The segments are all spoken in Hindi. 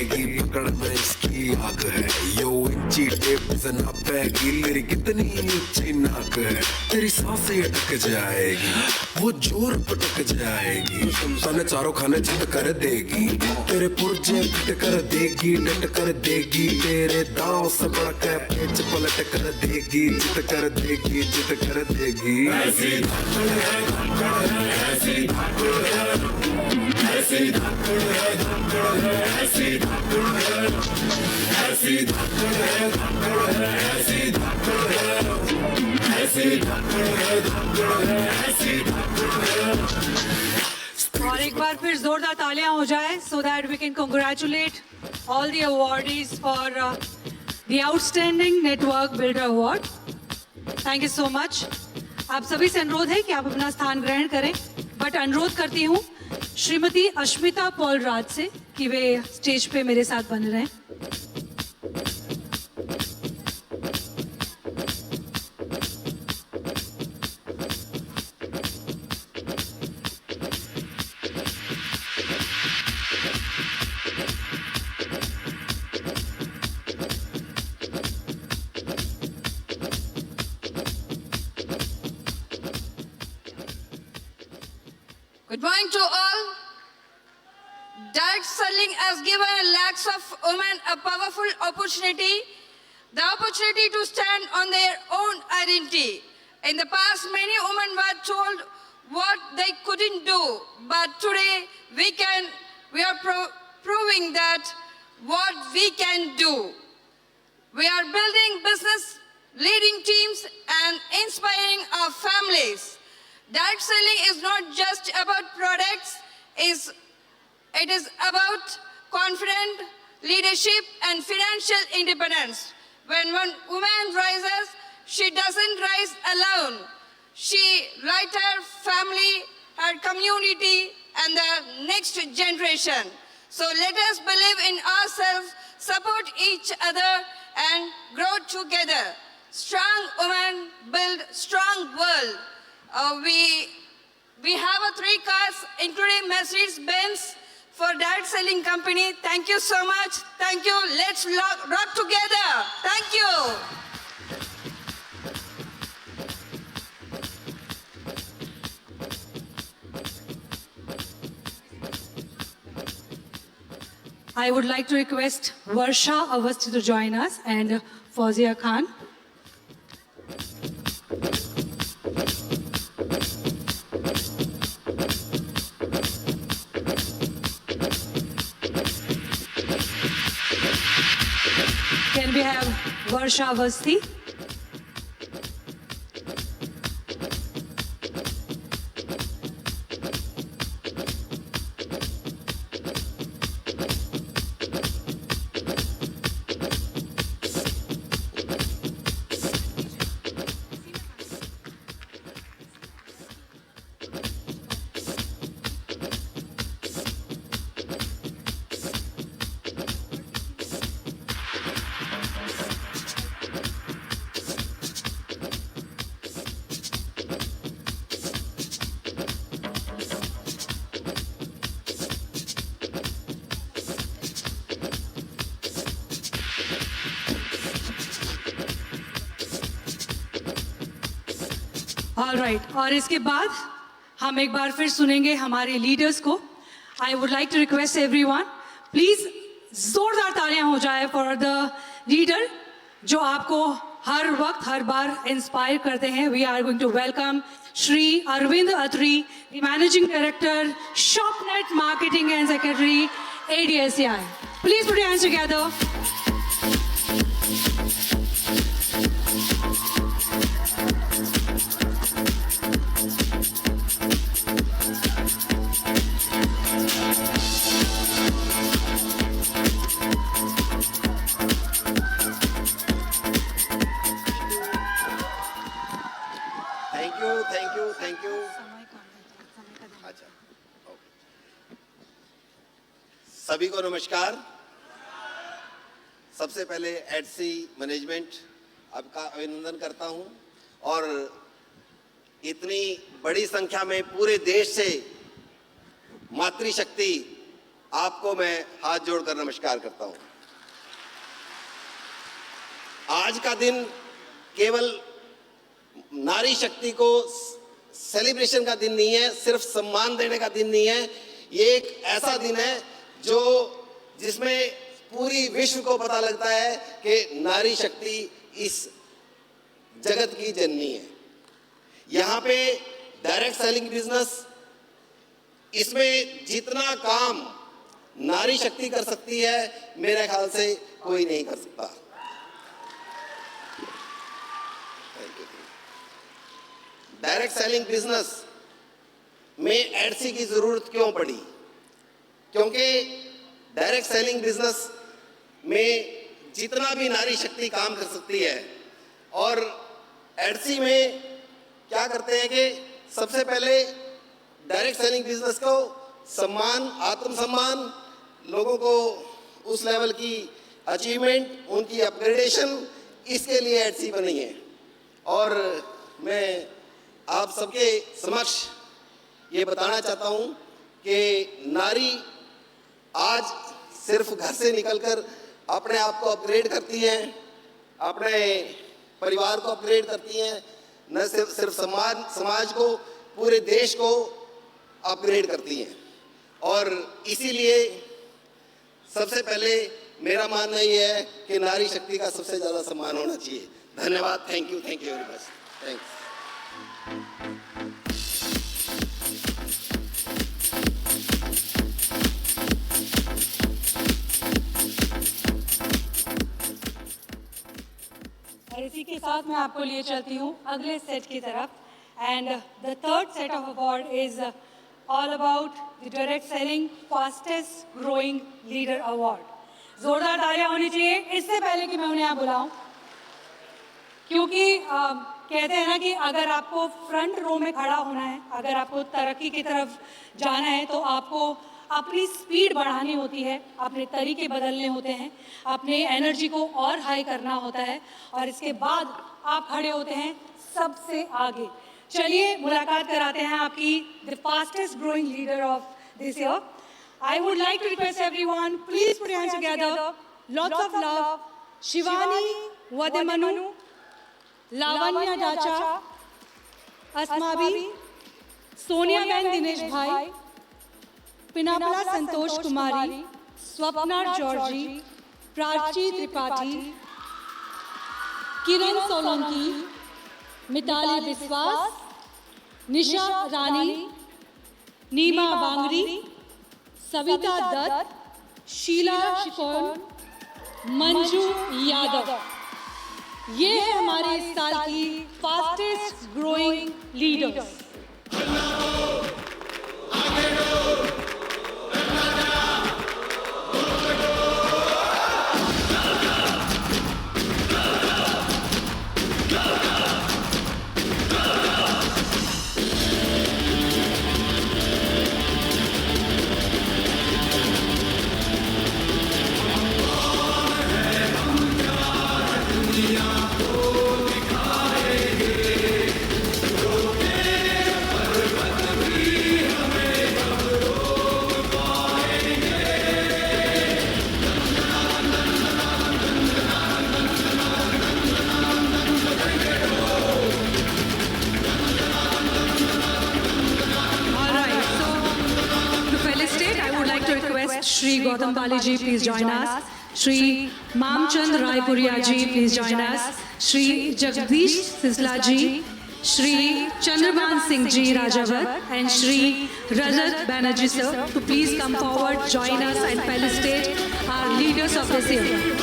जाएगी, पकड़ में इसकी आग है। यो इंची टेप से नापेगी, मेरी कितनी ऊंची नाक है। तेरी सांसें अटक जाएगी, वो जोर पटक जाएगी। तने चारों खाने चित कर देगी, तेरे पुर्जे फिट कर देगी, डट कर देगी। तेरे दांव से बड़ा के पेच पलट कर देगी, चित कर देगी, चित कर देगी। ऐसी धाकड़ है, धाकड़ है, ऐसी धाकड़ है, ऐसी धाकड़ है, धाकड़ है, ऐसी धाकड़ है, ऐसी धाकड़ है, धाकड़ है, ऐसी धाकड़ है, ऐसी धाकड़ है, धाकड़ है, ऐसी धाकड़ है। और एक बार फिर जोरदार तालियां हो जाए so that we can congratulate all the awardees for the outstanding network builder award. Thank you so much. आप सभी से अनुरोध है कि आप अपना स्थान ग्रहण करें, बट अनुरोध करती हूँ श्रीमती अश्मिता पॉल राज से कि वे स्टेज पे मेरे साथ बने रहें। Good morning to all. Direct selling has given lakhs of women a powerful opportunity, the opportunity to stand on their own identity. In the past, many women were told what they couldn't do, but today we are proving that what we can do. We are building business, leading teams, and inspiring our families. Direct selling is not just about products, it is about confident leadership and financial independence. When one woman rises, she doesn't rise alone. She lights her family, her community, and the next generation. So let us believe in ourselves, support each other, and grow together. Strong women build strong world. We have 3 cars, including Mercedes-Benz, for direct selling company. Thank you so much. Thank you. Let's rock together. Thank you. I would like to request Varsha Avasthi to join us and Fauzia Khan. Can we have Varsha Avasthi? All right, और इसके बाद हम एक बार फिर सुनेंगे हमारे लीडर्स को। I would like to request everyone, please जोरदार तालियां हो जाए फॉर द लीडर जो आपको हर वक्त हर बार इंस्पायर करते हैं। We are going to welcome Shri Arvind Atri, the managing director, Shopnet marketing and secretary, ADSCI. Please put your hands together. Thank you. अच्छा, सभी को नमस्कार। सबसे पहले एडसी मैनेजमेंट आपका अभिनंदन करता हूं, और इतनी बड़ी संख्या में पूरे देश से मातृशक्ति आपको मैं हाथ जोड़कर नमस्कार करता हूं। आज का दिन केवल नारी शक्ति को सेलिब्रेशन का दिन नहीं है, सिर्फ सम्मान देने का दिन नहीं है। ये एक ऐसा दिन है जिसमें पूरी विश्व को पता लगता है कि नारी शक्ति इस जगत की जननी है। यहाँ पे डायरेक्ट सेलिंग बिजनेस, इसमें जितना काम नारी शक्ति कर सकती है मेरे ख्याल से कोई नहीं कर सकता। डायरेक्ट सेलिंग बिजनेस में एडसी की जरूरत क्यों पड़ी? क्योंकि डायरेक्ट सेलिंग बिजनेस में जितना भी नारी शक्ति काम कर सकती है, और एडसी में क्या करते हैं कि सबसे पहले डायरेक्ट सेलिंग बिजनेस को सम्मान, आत्मसम्मान, लोगों को उस लेवल की अचीवमेंट, उनकी अपग्रेडेशन, इसके लिए एडसी बनी है। और मैं आप सबके समक्ष ये बताना चाहता हूँ कि नारी आज सिर्फ घर से निकलकर अपने आप को अपग्रेड करती हैं, अपने परिवार को अपग्रेड करती हैं, न सिर्फ समाज को, पूरे देश को अपग्रेड करती हैं। और इसीलिए सबसे पहले मेरा मानना ये है कि नारी शक्ति का सबसे ज़्यादा सम्मान होना चाहिए। धन्यवाद। Thank you very much. Thanks. और इसी के साथ मैं आपको लिए चलती हूँ अगले सेट की तरफ। And the third set of award is all about the direct selling fastest growing leader award. जोरदार तालियां होनी चाहिए इससे पहले कि मैं उन्हें यहाँ बुलाऊं, क्योंकि कहते हैं ना कि अगर आपको फ्रंट रो में खड़ा होना है, अगर आपको तरक्की की तरफ जाना है, तो आपको अपनी स्पीड बढ़ानी होती है, अपने तरीके बदलने होते हैं, अपने एनर्जी को और हाई करना होता है, और इसके बाद आप खड़े होते हैं सबसे आगे। चलिए मुलाकात कराते हैं आपकी the fastest growing leader of this year. I would like to request everyone, please put your hands together, lots of love, Shivani Vademanu, Lavanya Dacha, Asmabi, Sonia ben Dinesh bhai, Pinapala Santosh Kumari, Swapna Georgie, Prachi Tripathi, Kiran Solanki, Mitali Vishwas, Nisha रानी, नीमा बांगरी, सविता दत्त, शीला शिकोन, मंजू यादव। ये है हमारे इस साल की fastest growing leaders. Shri Gautam Bali ji, please join us. Shri Mamchand Raipuria ji, please join us. Shri Jagdish Sisla ji, Shri Chandraban Singh ji Rajavat, and Shri Rajat Banerjee sir to please come forward, join us and felicitate our leaders of this year.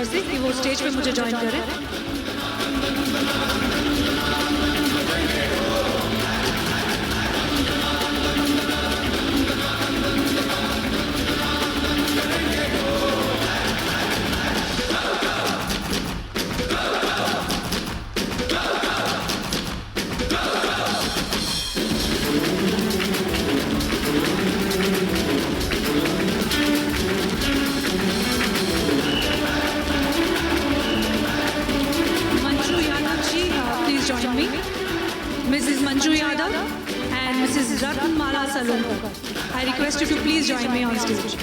Sir से कि वो स्टेज पे मुझे ज्वाइन करें। Mrs. Manju Yadav and Mrs. Ratnmala Salunka. I request you to please join me on stage.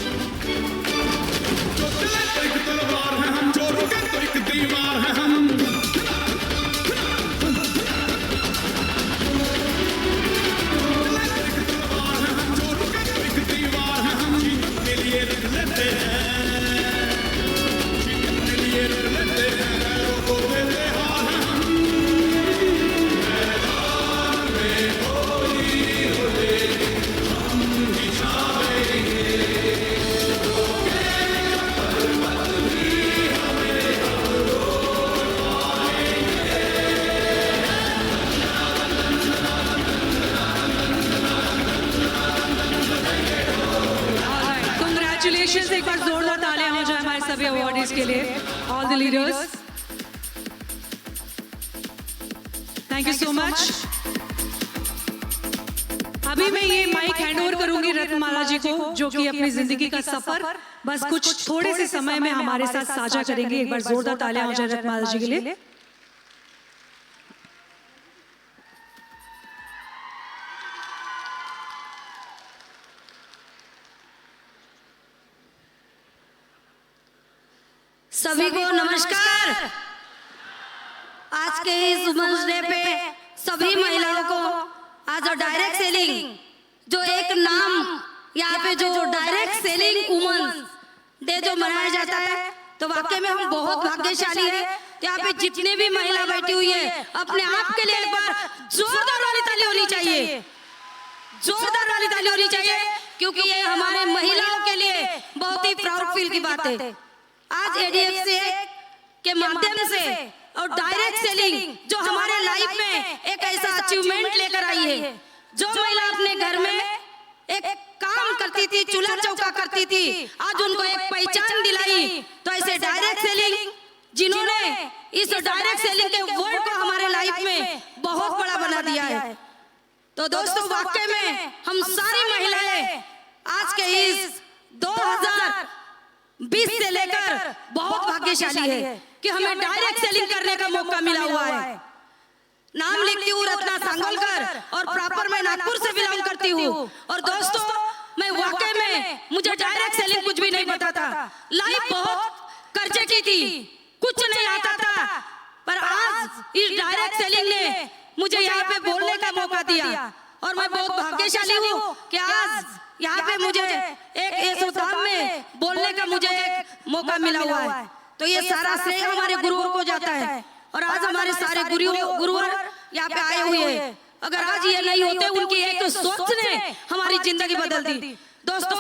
Congratulations, एक बार जोरदार तालियां हो जाए हमारे सभी अवार्डीज के लिए, all the leaders. Thank you so much. अभी मैं ये माइक हैंड ओवर करूंगी रत्नमाला जी को, जो कि अपनी जिंदगी का सफर बस कुछ थोड़े से समय में हमारे साथ साझा करेंगे। एक बार जोरदार तालियां हो जाए रत्नमाला जी के लिए। सभी को नमस्कार। आज के इस वुमेन्स डे पे सभी महिलाओं को आज डायरेक्ट सेलिंग जो एक नाम यहाँ पे जो डायरेक्ट सेलिंग वुमेन्स डे जो मनाया जाता है, तो वाकई में हम बहुत भाग्यशाली है। यहाँ पे जितने भी महिला बैठी हुई है, अपने आप के लिए एक बार जोरदार वाली ताली होनी चाहिए, जोरदार वाली ताली होनी चाहिए, क्योंकि ये हमारे महिलाओं के लिए बहुत ही प्राउड फील की बात है। आज एडीएफसी के माध्यम से और डायरेक्ट सेलिंग जो हमारे लाइफ में एक ऐसा अचीवमेंट लेकर आई है, जो महिला अपने घर में एक काम करती थी, चूल्हा चौका करती थी, आज उनको एक पहचान दिलाई। तो ऐसे डायरेक्ट सेलिंग जिन्होंने इस डायरेक्ट सेलिंग के वर्ड को हमारे लाइफ में बहुत बड़ा बना दिया है। तो दोस्तों वाकई में हम सारी महिलाएं आज के इस 2020 से लेकर बहुत भाग्यशाली है कि हमें डायरेक्ट सेलिंग करने का मौका मिला हुआ है। नाम लिखती हूँ रत्ना सांगोलकर और प्रॉपर मैं नागपुर से बिलोंग करती हूँ। और दोस्तों मैं वाकई में मुझे डायरेक्ट सेलिंग कुछ भी नहीं पता था, लाइफ बहुत कर्जे की थी, कुछ नहीं आता था, पर आज इस डायरेक्ट सेलिंग ने मुझे यहाँ पे बोलने का मौका दिया और मैं बहुत भाग्यशाली हूँ कि आज यहाँ पे मुझे एक ऐसोधाम में बोलने का मुझे एक मौका मिला हुआ है। तो ये सारा श्रेय हमारे गुरुओं को जाता है और आज हमारे सारे गुरुवर यहाँ पे आए हुए हैं। अगर आज ये नहीं होते, उनकी एक सोच ने हमारी जिंदगी बदल दी। दोस्तों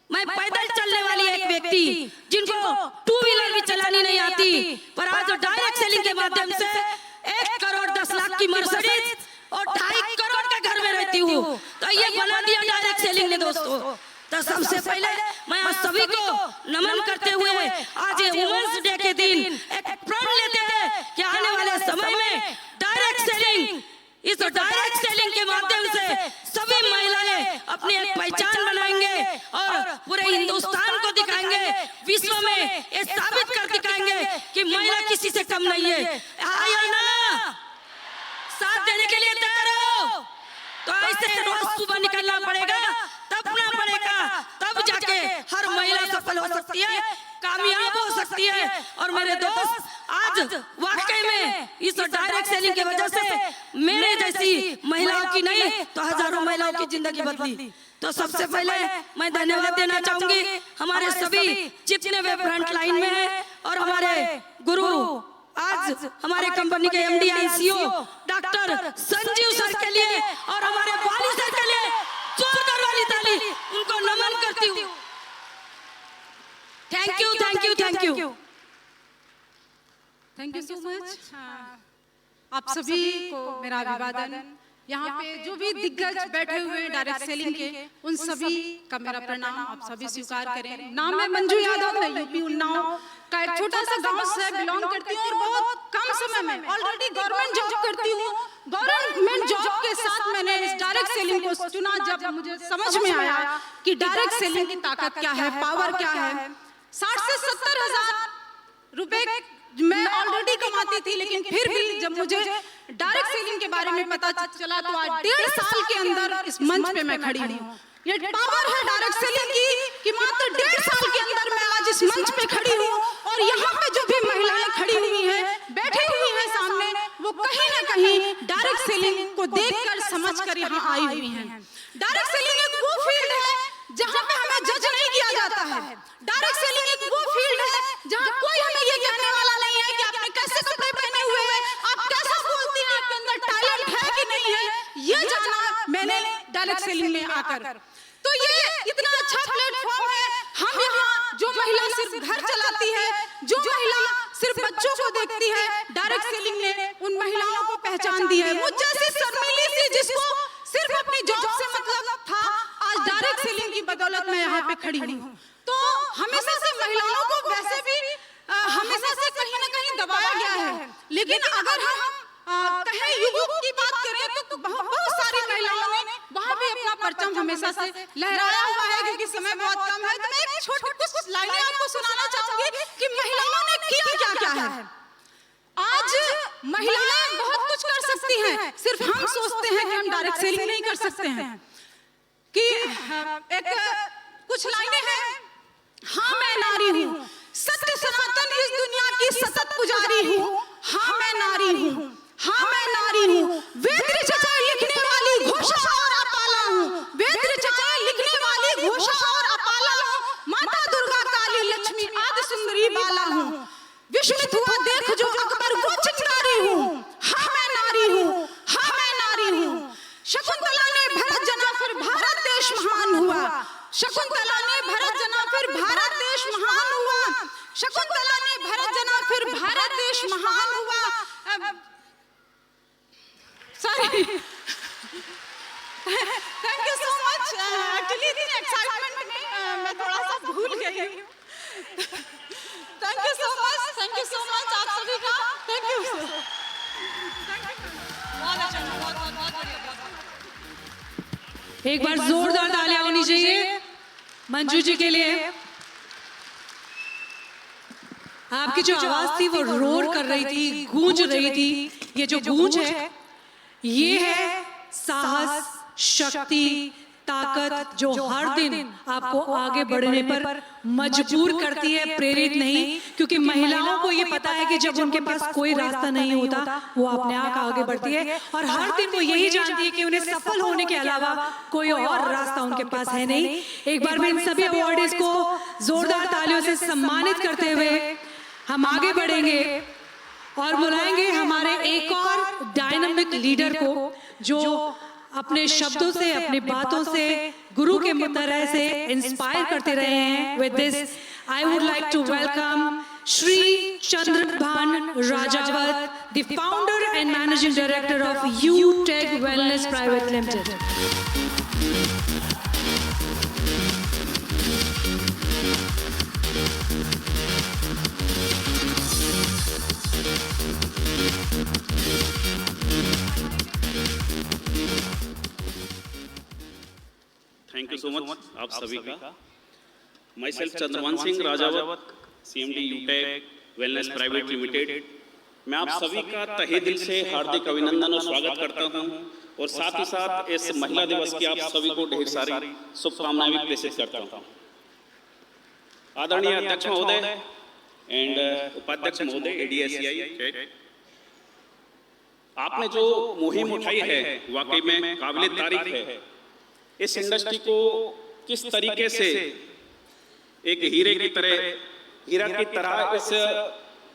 मैं पैदल चलने वाली एक व्यक्ति जिनको 2 व्हीलर भी चलानी नहीं आती, पर आज डायरेक्ट सेलिंग के माध्यम से 1 करोड़ 10 लाख की मर्सिडीज और 2.5 करोड़ के घर में रहती हूँ। तो ये बना दिया डायरेक्ट सेलिंग ने दोस्तों। तो सबसे पहले मैं आप सभी को नमन करते हुए आज ये वुमेन्स डे के दिन एक प्रण लेते हैं कि आने वाले समय में डायरेक्ट सेलिंग, इस डायरेक्ट सेलिंग के माध्यम से सभी महिलाएं अपनी एक पहचान बनाएंगे और पूरे हिंदुस्तान को दिखाएंगे, विश्व में ये साबित कर दिखाएंगे कि महिला किसी से कम नहीं है। आया ना, साथ देने के लिए तैयार हो? तो ऐसे रोज सुबह निकलना पड़ेगा, तपना पड़ेगा, तब जाके हर महिला सफल हो सकती है, कामयाब हो सकती है। और मेरे दोस्त आज वाकई में इस डायरेक्ट सेलिंग की वजह से मेरे जैसी महिलाओं की नहीं तो हजारों महिलाओं की जिंदगी बदली। तो सबसे पहले मैं धन्यवाद देना चाहूंगी हमारे सभी जितने वे फ्रंट लाइन में हैं और हमारे गुरु आज हमारे कंपनी के MD and CEO doctor Sanjeev sir के लिए और हमारे वाली सर के लिए जोरदार वाली ताली उनको नमन करती हूँ। Thank you, thank you, thank you. Thank you so much. आप सभी को मेरा अभिवादन। यहाँ पे जो भी दिग्गज बैठे हुए हैं डायरेक्ट सेलिंग के, उन सभी का मेरा प्रणाम आप सभी स्वीकार करें। नाम है मंजू यादव, मैं यूपी उन्नाव का एक छोटा सा गांव से बिलोंग करती हूँ और बहुत कम समय में ऑलरेडी गवर्नमेंट जॉब करती हूँ। गवर्नमेंट जॉब के साथ मैंने इस डायरेक्ट सेलिंग को चुना जब मुझे समझ में आया कि डायरेक्ट सेलिंग की ताकत क्या है, पावर क्या है। 60 से 70 हजार रुपए मैं ऑलरेडी कमाती थी, लेकिन फिर भी जब मुझे डायरेक्ट सेलिंग के बारे में पता चला तो आज 1.5 साल के अंदर इस मंच पे मैं खड़ी हूँ। ये पावर है डायरेक्ट सेलिंग की कि मात्र 1.5 साल के अंदर मैं आज इस मंच पे खड़ी हूँ और यहाँ पे जो भी महिलाएं खड़ी हुई हैं, बैठी हुई हैं सामने, वो कहीं ना कहीं डायरेक्ट सेलिंग को देखकर समझकर यहाँ आई हुई हैं। डायरेक्ट सेलिंग एक वो फील्ड है जहाँ पे हमें जज नहीं किया जाता है। डायरेक्ट सेलिंग एक वो फील्ड है जहाँ कोई हमें ये कहने वाला नहीं है कि आपने कैसे कपड़े पहने हुए हैं, आप कैसा बोलती हैं, आपके अंदर टैलेंट है कि नहीं है। ये जाना मैंने डायरेक्ट सेलिंग में आकर। तो ये इतना अच्छा प्लेटफॉर्म है। हम यहाँ जो महिला सिर्फ घर चलाती है, जो महिला सिर्फ बच्चों को देखती है, डायरेक्ट सेलिंग ने उन महिलाओं को पहचान दी है। मुझ जैसी शर्मीली सी जिसको सिर्फ अपनी जॉब से मतलब था, आज डायरेक्ट सेलिंग की बदौलत मैं यहाँ पे खड़ी हूँ। तो हमेशा से महिलाओं को वैसे भी हमेशा से कहीं ना कहीं दबाया गया है, लेकिन अगर हम कहें युग की बात करें तो बहुत सारी महिलाओं ने वहाँ भी अपना परचम हमेशा से लहराया हुआ है। क्योंकि समय बहुत कम है तो मैं एक छोटी कुछ लाइनें आपको सुनाना चाहूंगी कि महिलाओं ने किया क्या क्या है। आज महिलाएं बहुत कुछ कर सकती हैं, सिर्फ हम सोचते हैं कि हम डायरेक्ट सेलिंग नहीं कर सकते हैं। कि एक कुछ लाइनें हैं, हाँ मैं नारी हूँ, सत्य सनातन इस दुनिया की सतत पुजारी हूँ। हाँ मैं नारी हूँ, हाँ मैं नारी हूँ, वेद रचनाएं लिखने वाली घोषा और अपाला हूँ। वेद रचनाएं लिखने वाली घोषा और अपाला हूँ। माता दुर्गा काली लक्ष्मी आदि सुंदरी बाला हूँ। विस्मित हुआ देख जो अकबर वो चिंगारी हूँ। हाँ मैं नारी हूँ, हाँ मैं नारी हूँ। शकुंतला ने भरत जना फिर भारत देश महान हुआ। शकुंतला ने भरत जना फिर भारत देश महान हुआ। शकुंतला ने भरत जना फिर भारत देश महान हुआ। Sorry, thank you so much. Actually इतनी एक्साइटमेंट में मैं थोड़ा सा भूल गई हूँ। थैंक यू सो मच आप सभी का। Thank you. एक बार जोरदार तालियां होनी चाहिए मंजू जी के लिए। आपकी जो आवाज थी वो रोर कर रही थी, गूंज रही थी। ये जो गूंज है ये है साहस, शक्ति, ताकत जो हर दिन आपको आगे बढ़ने पर मजबूर करती है, प्रेरित नहीं। क्योंकि महिलाओं को ये पता है कि जब उनके पास कोई रास्ता नहीं होता वो अपने आप आगे बढ़ती है और हर दिन वो यही जानती है कि उन्हें सफल होने के अलावा कोई और रास्ता उनके पास है नहीं। एक बार मैं इन सभी अवार्डीज को जोरदार तालियों से सम्मानित करते हुए हम आगे बढ़ेंगे और बुलाएंगे हमारे एक और डायनामिक लीडर को जो अपने शब्दों से, अपनी बातों से गुरु के तरह से इंस्पायर करते रहे हैं। With this I would like to welcome Shri Chandrabhan Rajawat, the founder and managing director of Utech wellness private limited. Thank you so much आप सभी का। Myself Chandrabhan Singh Rajawat, CMD Utech wellness private limited. मैं आप सभी का तहे दिल से हार्दिक अभिनंदन और स्वागत करता हूं और साथ ही साथ इस महिला दिवस की आप सभी को ढेर सारी शुभकामनाएं भी प्रेषित करता हूं। आदरणीय अध्यक्ष महोदय एंड उपाध्यक्ष महोदय ADSCI, आपने जो मुहिम उठाई है वाकई में काबिले तारीफ है। इस इंडस्ट्री को किस तरीके से एक हीरे की तरह इस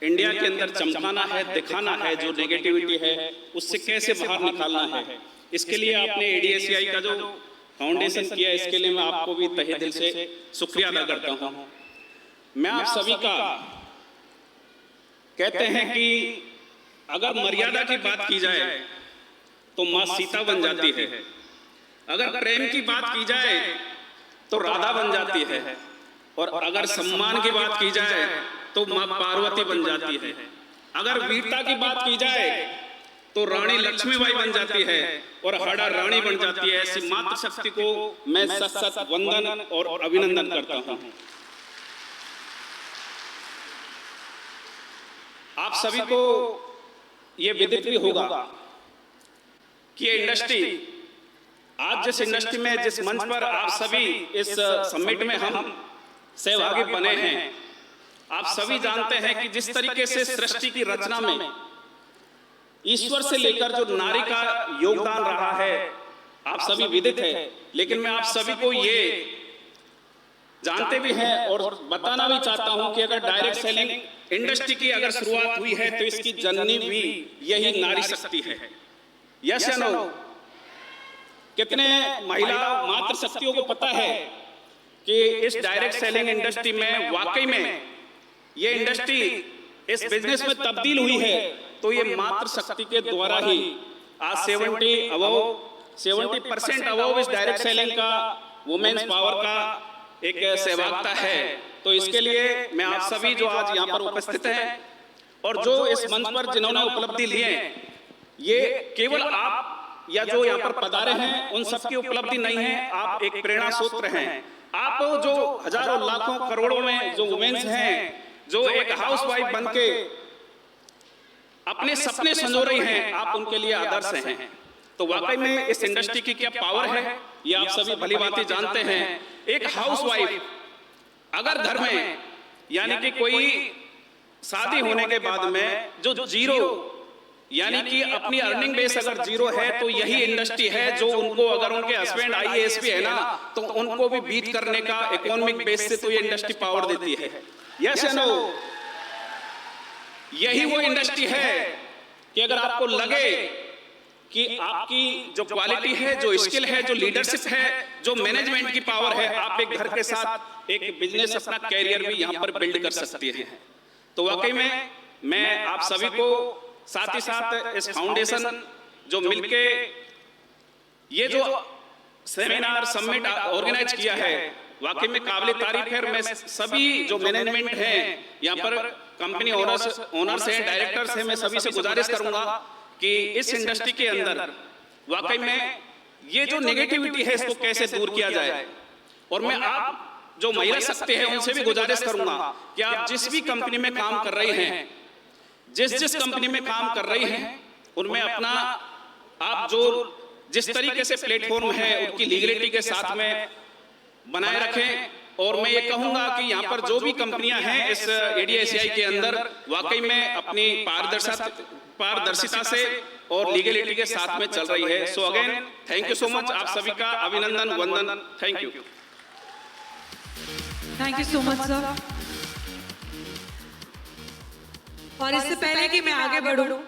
इंडिया के अंदर चमकाना है, दिखाना है, जो नेगेटिविटी है उससे कैसे बाहर निकालना है, इसके लिए आपने ADSCI का जो फाउंडेशन किया इसके लिए मैं आपको भी तहे दिल से शुक्रिया अदा करता हूं। मैं आप सभी का कहते हैं कि अगर मर्यादा की बात की जाए तो माँ सीता बन जाती है, अगर प्रेम की बात की जाए तो राधा बन जाती है, और अगर सम्मान की बात की जाए तो माँ पार्वती बन जाती है, अगर वीरता की बात की जाए तो रानी लक्ष्मीबाई बन जाती है और हड़ा रानी बन जाती है। ऐसी मातृ शक्ति को मैं सत सत वंदन और अभिनंदन करता हूं। आप सभी को ये विदित भी होगा कि ये इंडस्ट्री आज जिस इंडस्ट्री में, जिस मंच पर आप सभी इस समिट में हम सहभागी बने हैं, आप सभी जानते हैं कि जिस तरीके से सृष्टि की रचना में ईश्वर से लेकर जो नारी का योगदान रहा है आप सभी विदित है। लेकिन मैं आप सभी को ये जानते भी हैं और बताना भी चाहता हूं कि अगर डायरेक्ट सेलिंग इंडस्ट्री की अगर शुरुआत हुई है तो इसकी जननी भी यही नारी शक्ति है। यस या नो? कितने महिला मातृ शक्तियों को पता है कि इस डायरेक्ट सेलिंग इंडस्ट्री में वाकई में ये इंडस्ट्री इस बिजनेस में तब्दील हुई है तो ये मातृ शक्ति के द्वारा ही आज 70% अबव इस डायरेक्ट सेलिंग का वुमेन्स पावर का एक सहभागिता है। तो इसके लिए मैं आप सभी जो आज यहाँ पर उपस्थित हैं और जो इस मंच पर जिन्होंने उपलब्धि ली है, ये केवल आप या जो यहाँ पर पधारे हैं उन सबकी उपलब्धि नहीं है, आप एक प्रेरणा सूत्र हैं। आप जो हजारों लाखों करोड़ों में जो वुमेन्स हैं जो एक हाउसवाइफ बनके अपने सपने संजो रही हैं, आप उनके लिए आदर्श हैं। तो वाकई में इस इंडस्ट्री की क्या पावर है ये आप सभी भली भांति जानते हैं। एक हाउसवाइफ अगर घर में यानी कि कोई शादी होने के बाद में जो जीरो यानी कि अपनी अर्निंग बेस अगर जीरो है तो यही इंडस्ट्री है जो उनको, अगर उनके हस्बैंड IAS भी है ना तो उनको भी बीट करने का इकोनॉमिक बेस से तो ये इंडस्ट्री पावर देती है। यस या नो? यही वो इंडस्ट्री है कि अगर आपको लगे कि आपकी जो क्वालिटी है, जो स्किल है, जो लीडरशिप है, जो मैनेजमेंट की पावर है, आप एक घर के साथ एक बिजनेस अपना कैरियर भी यहाँ पर बिल्ड कर सकती हैं। तो वाकई में मैं आप सभी को साथ ही साथ इस फाउंडेशन जो मिलके ये जो सेमिनार समिट ऑर्गेनाइज किया है वाकई में काबिल तारीफ है। और मैं सभी जो मैनेजमेंट हैं यहाँ पर कंपनी ओनर्स हैं, डायरेक्टर्स हैं, मैं सभी से गुजारिश करूंगा कि इस इंडस्ट्री के अंदर वाकई में ये जो नेगेटिविटी है इसको कैसे दूर किया जाए। और मैं आप जो महिला शक्ति है उनसे भी गुजारिश करूंगा कि आप जिस भी कंपनी में काम कर रही हैं, जिस कंपनी में काम कर रही हैं उनमें अपना आप जो जिस तरीके से प्लेटफॉर्म है उनकी लीगलिटी के साथ में बनाए रखें। और मैं ये कहूंगा कि यहाँ पर जो भी कंपनियां हैं इस ADSCI के अंदर वाकई में अपनी पारदर्शिता से और लीगलिटी के साथ में चल रही है। So again thank you so much, आप सभी का अभिनंदन वंदन। Thank you. Thank you so much sir. और इससे पहले कि मैं आगे बढ़ूं,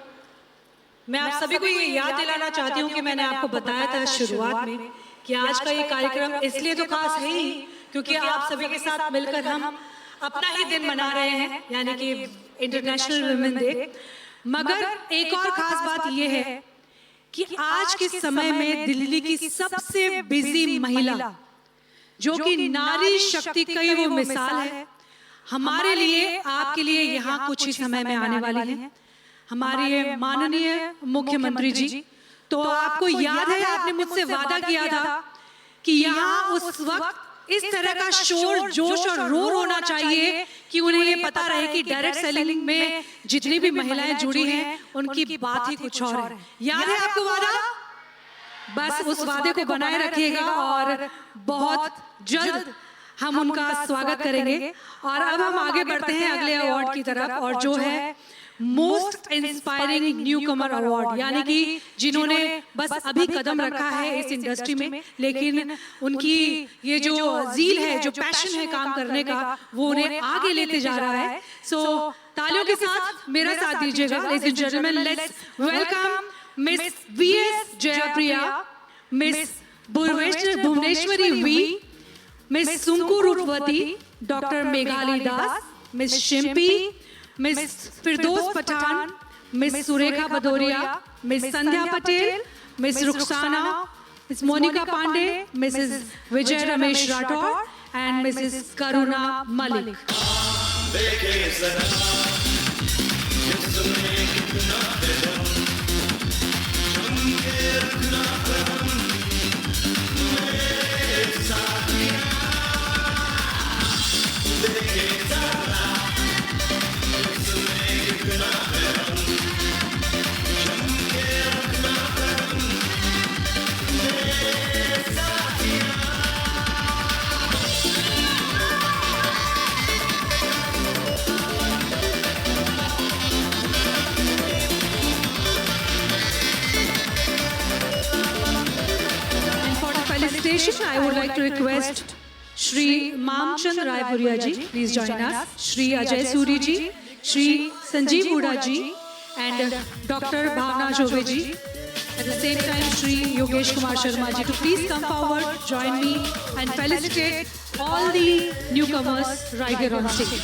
मैं आप सभी को ये याद दिलाना चाहती हूँ कि मैंने आपको बताया था शुरुआत में कि आज का ये कार्यक्रम इसलिए तो खास है ही क्योंकि आप सभी के साथ मिलकर हम अपना ही दिन मना रहे हैं, यानी कि इंटरनेशनल वुमेन डे। मगर एक और खास बात ये है कि आज के समय में दिल्ली की सबसे बिजी महिला जो कि नारी शक्ति की वो मिसाल है, हमारे लिए आपके लिए यहाँ कुछ ही समय में आने वाली है हमारे माननीय मुख्यमंत्री जी। तो आपको याद है आपने मुझसे वादा किया था कि यहाँ उस वक्त इस तरह का शोर जोश और रोर होना चाहिए कि उन्हें ये पता रहे कि डायरेक्ट सेलिंग में जितनी भी महिलाएं जुड़ी हैं उनकी बात ही कुछ और है। याद है आपको वादा? बस उस वादे को बनाए रखिएगा और बहुत जल्द हम उनका स्वागत करेंगे। और अब हम आगे बढ़ते हैं अगले अवार्ड की तरफ, और जो है मोस्ट इंस्पायरिंग न्यूकमर अवार्ड, यानी कि जिन्होंने बस अभी कदम रखा है इस इंडस्ट्री में लेकिन उनकी ये जो जील है, जो पैशन है काम करने का, वो उन्हें आगे लेते जा रहा है। सो तालियों के साथ मेरा साथ दीजिएगा। Ladies and gentleman, let's welcome miss VS Jayapriya, miss Bhuvaneshwari V, miss Sunku Roopvati, doctor Meghali Das, miss Shimpi, miss Firdaus Pathan, miss Surekha Bhadauria, miss Sandhya Patel, miss Rukhsana, miss Monika Pandey, mrs Vijay Ramesh Rathore and mrs Karuna Malik. I would like to request Shri Mamchand Raipuria ji, please join us. Shri Ajay Suri ji, Shri Sanjeev Huda ji, and Dr. Bhavna Jove ji. At the same time, Shri Yogesh Kumar Sharma ji to please come forward, join me, and felicitate all the newcomers right here on stage.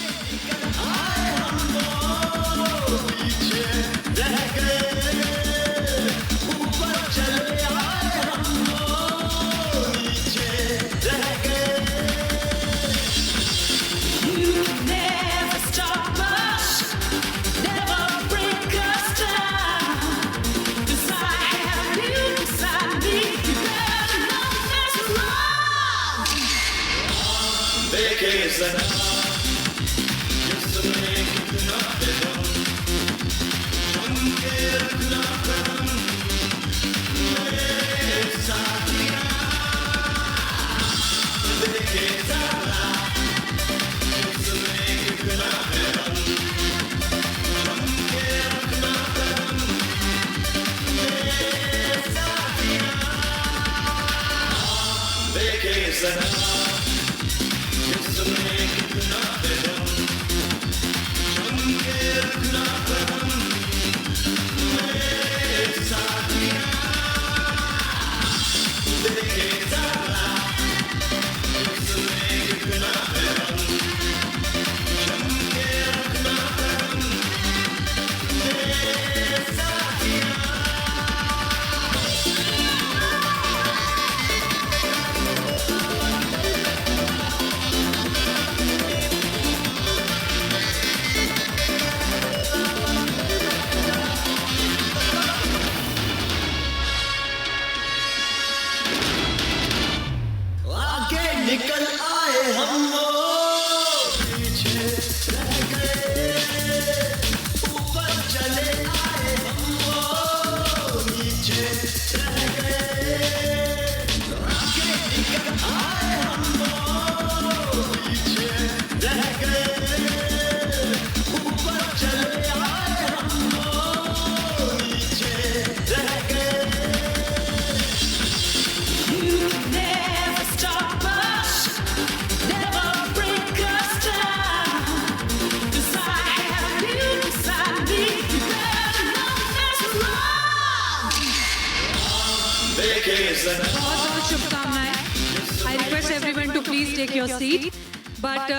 I request everyone to please take your seat, but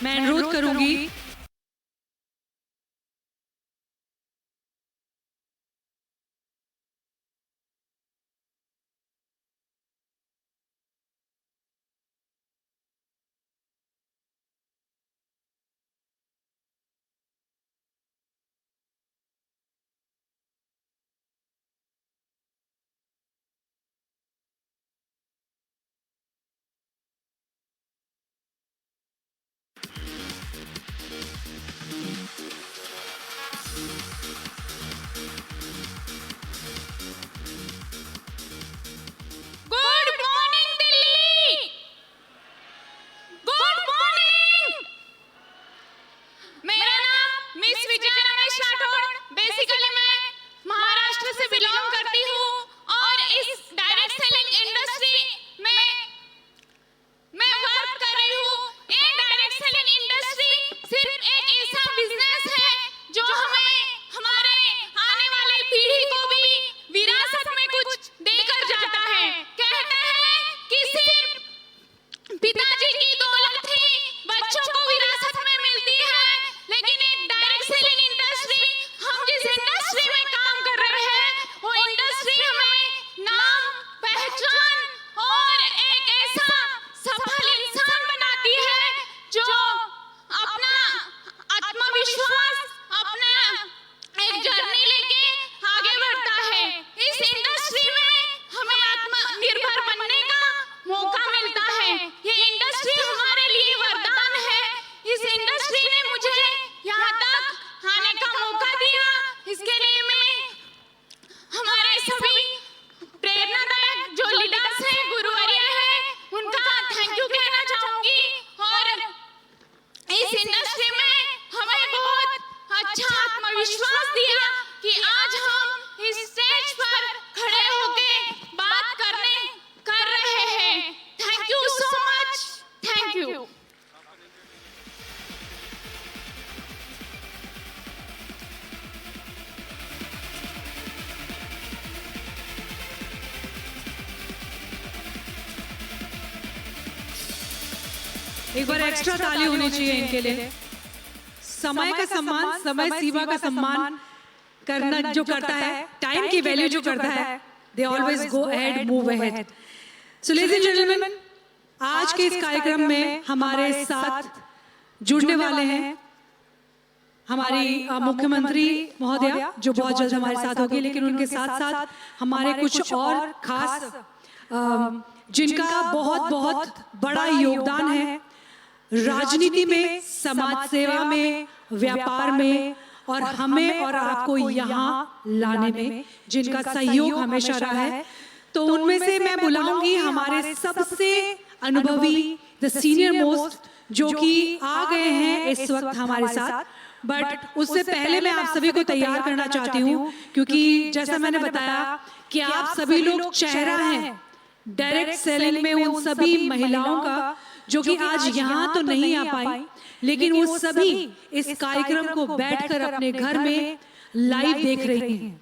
मैं अनुरोध करूंगी एक बार एक्स्ट्रा ताली होनी चाहिए इनके लिए। समय का सम्मान, समय सीमा का सम्मान करना जो करता है, टाइम की वैल्यू जो करता है, they always go ahead, move ahead. So ladies and gentleman, आज के इस कार्यक्रम में हमारे साथ जुड़ने वाले हैं हमारी मुख्यमंत्री महोदया, जो बहुत जल्द हमारे साथ होगी, लेकिन उनके साथ साथ हमारे कुछ और खास जिनका बहुत बहुत बड़ा योगदान है राजनीति में, समाज सेवा में, व्यापार में और हमें और आपको यहाँ लाने में, जिनका सहयोग हमेशा रहा है। तो उनमें से मैं बुलाऊंगी हमारे सबसे अनुभवी, द सीनियर मोस्ट, जो कि आ गए हैं इस वक्त हमारे साथ। बट उससे पहले मैं आप सभी को तैयार करना चाहती हूँ, क्योंकि जैसा मैंने बताया कि आप सभी लोग चेहरा हैं डायरेक्ट सेलिंग में उन सभी महिलाओं का, जो कि आज यहाँ तो नहीं आ पाई, लेकिन वो सभी इस कार्यक्रम को बैठकर अपने घर में लाइव देख रही हैं।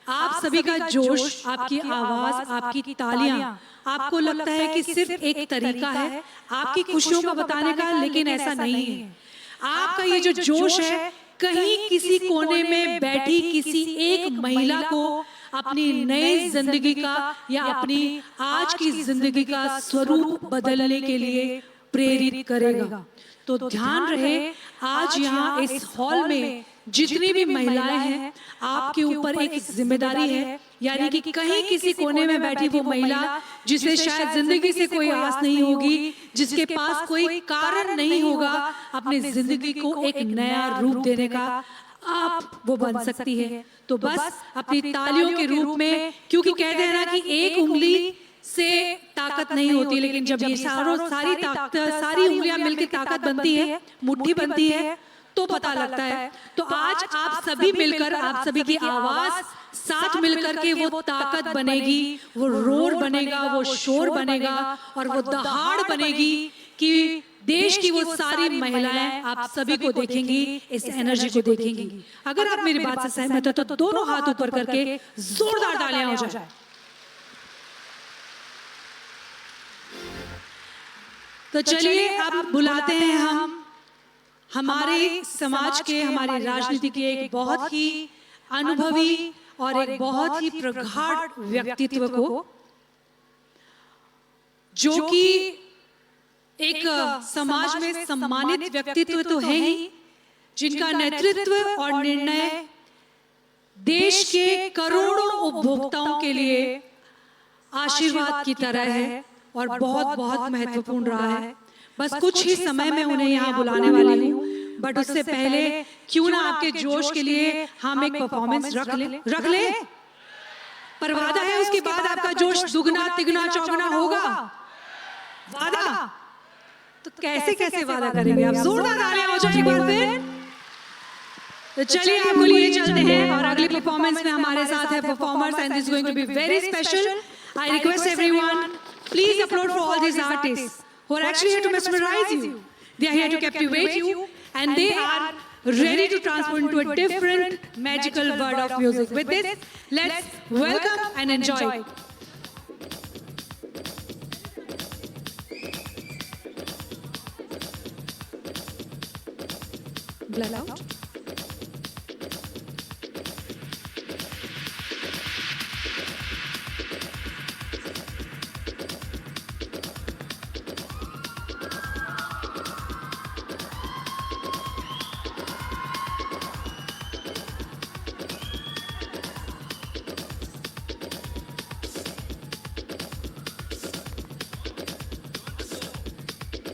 आप सभी का जोश, आपकी आवाज, आपकी तालियां, आपको लगता है कि सिर्फ एक तरीका है आपकी खुशियों का बताने का, लेकिन ऐसा नहीं है। आपका ये जो जोश है, कहीं किसी कोने में बैठी किसी एक महिला को अपनी नई जिंदगी का या अपनी आज की जिंदगी का स्वरूप बदलने के लिए प्रेरित करेगा। तो ध्यान रहे, आज यहाँ इस हॉल में जितनी भी महिलाएं हैं, आपके ऊपर एक जिम्मेदारी है, यानी कि कहीं किसी कोने में बैठी वो महिला जिसे शायद जिंदगी से कोई आस नहीं होगी, जिसके पास कोई कारण नहीं होगा अपनी जिंदगी को एक नया रूप देने का, आप वो बन सकती है। तो बस अपनी तालियों के रूप में, क्योंकि कहते हैं ना कि एक उंगली से ताकत नहीं होती, लेकिन जब ये सारी उंगलियां मिलकर ताकत बनती है, मुट्ठी बनती है, तो पता लगता है। तो आज आप सभी मिलकर, आप सभी की आवाज साथ मिलकर के वो ताकत बनेगी, वो रोर बनेगा, वो शोर बनेगा और वो दहाड़ बनेगी कि देश की वो सारी महिलाएं आप सभी को देखेंगी, इस एनर्जी को देखेंगी। अगर आप मेरी बात से सहमत हो तो दोनों हाथ ऊपर करके जोरदार तालियां हो जाए। तो चलिए अब बुलाते हैं हम हमारे समाज के, हमारी राजनीति के एक बहुत ही अनुभवी और एक बहुत ही प्रगाढ़ व्यक्तित्व को, जो कि एक समाज में सम्मानित व्यक्तित्व तो है ही, जिनका नेतृत्व और निर्णय देश के करोड़ों उपभोक्ताओं के लिए आशीर्वाद की तरह है और बहुत बहुत महत्वपूर्ण रहा है। बस कुछ ही समय में उन्हें यहाँ बुलाने वाली हूँ, बट उससे पहले क्यों ना आपके जोश के लिए हम एक परफॉर्मेंस रख ले। पर वादा है उसके बाद आपका जोश दुगना तिगुना चौगुना होगा। वादा? तो कैसे कैसे वादा करेंगे आप? जोरदार तालियां हो जाए एक बार फिर। तो चलिए आपको लिए चलते हैं और अगली परफॉर्मेंस में हमारे साथ है performers, and this is going to be very special. I request everyone, please applaud for all these artists who are actually here to mesmerize you. They are here to captivate you, and they are ready to transform into a different magical world of music. With this, let's welcome and enjoy. Blood out.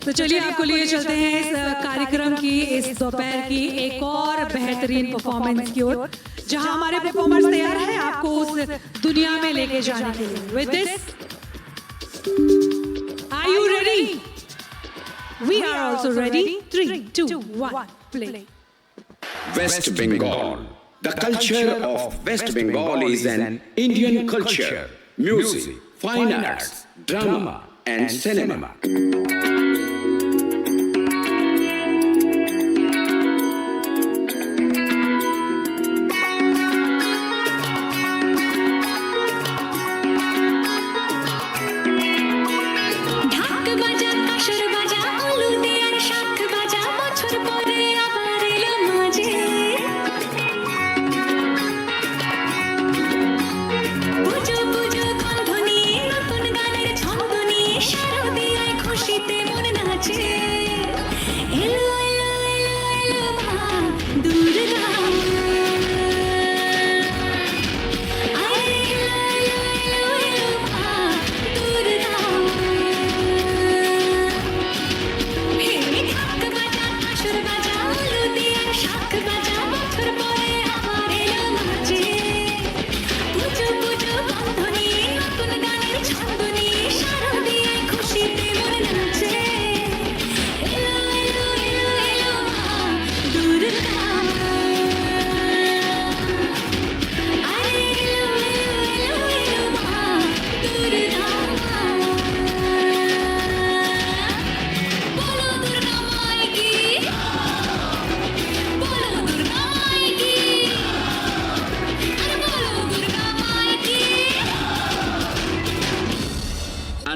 तो चलिए आपको लिए चलते हैं इस कार्यक्रम की, इस दोपहर की एक और बेहतरीन परफॉर्मेंस की ओर, जहां हमारे परफॉर्मर्स तैयार हैं आपको उस दुनिया में लेके जाने के लिए। With this, are you ready? We are also ready. 3, 2, 1, play. West Bengal. The culture of West Bengal is an Indian culture, music, fine arts, drama, and cinema. ढाक बजा, काशर बजा, उल्लू दिया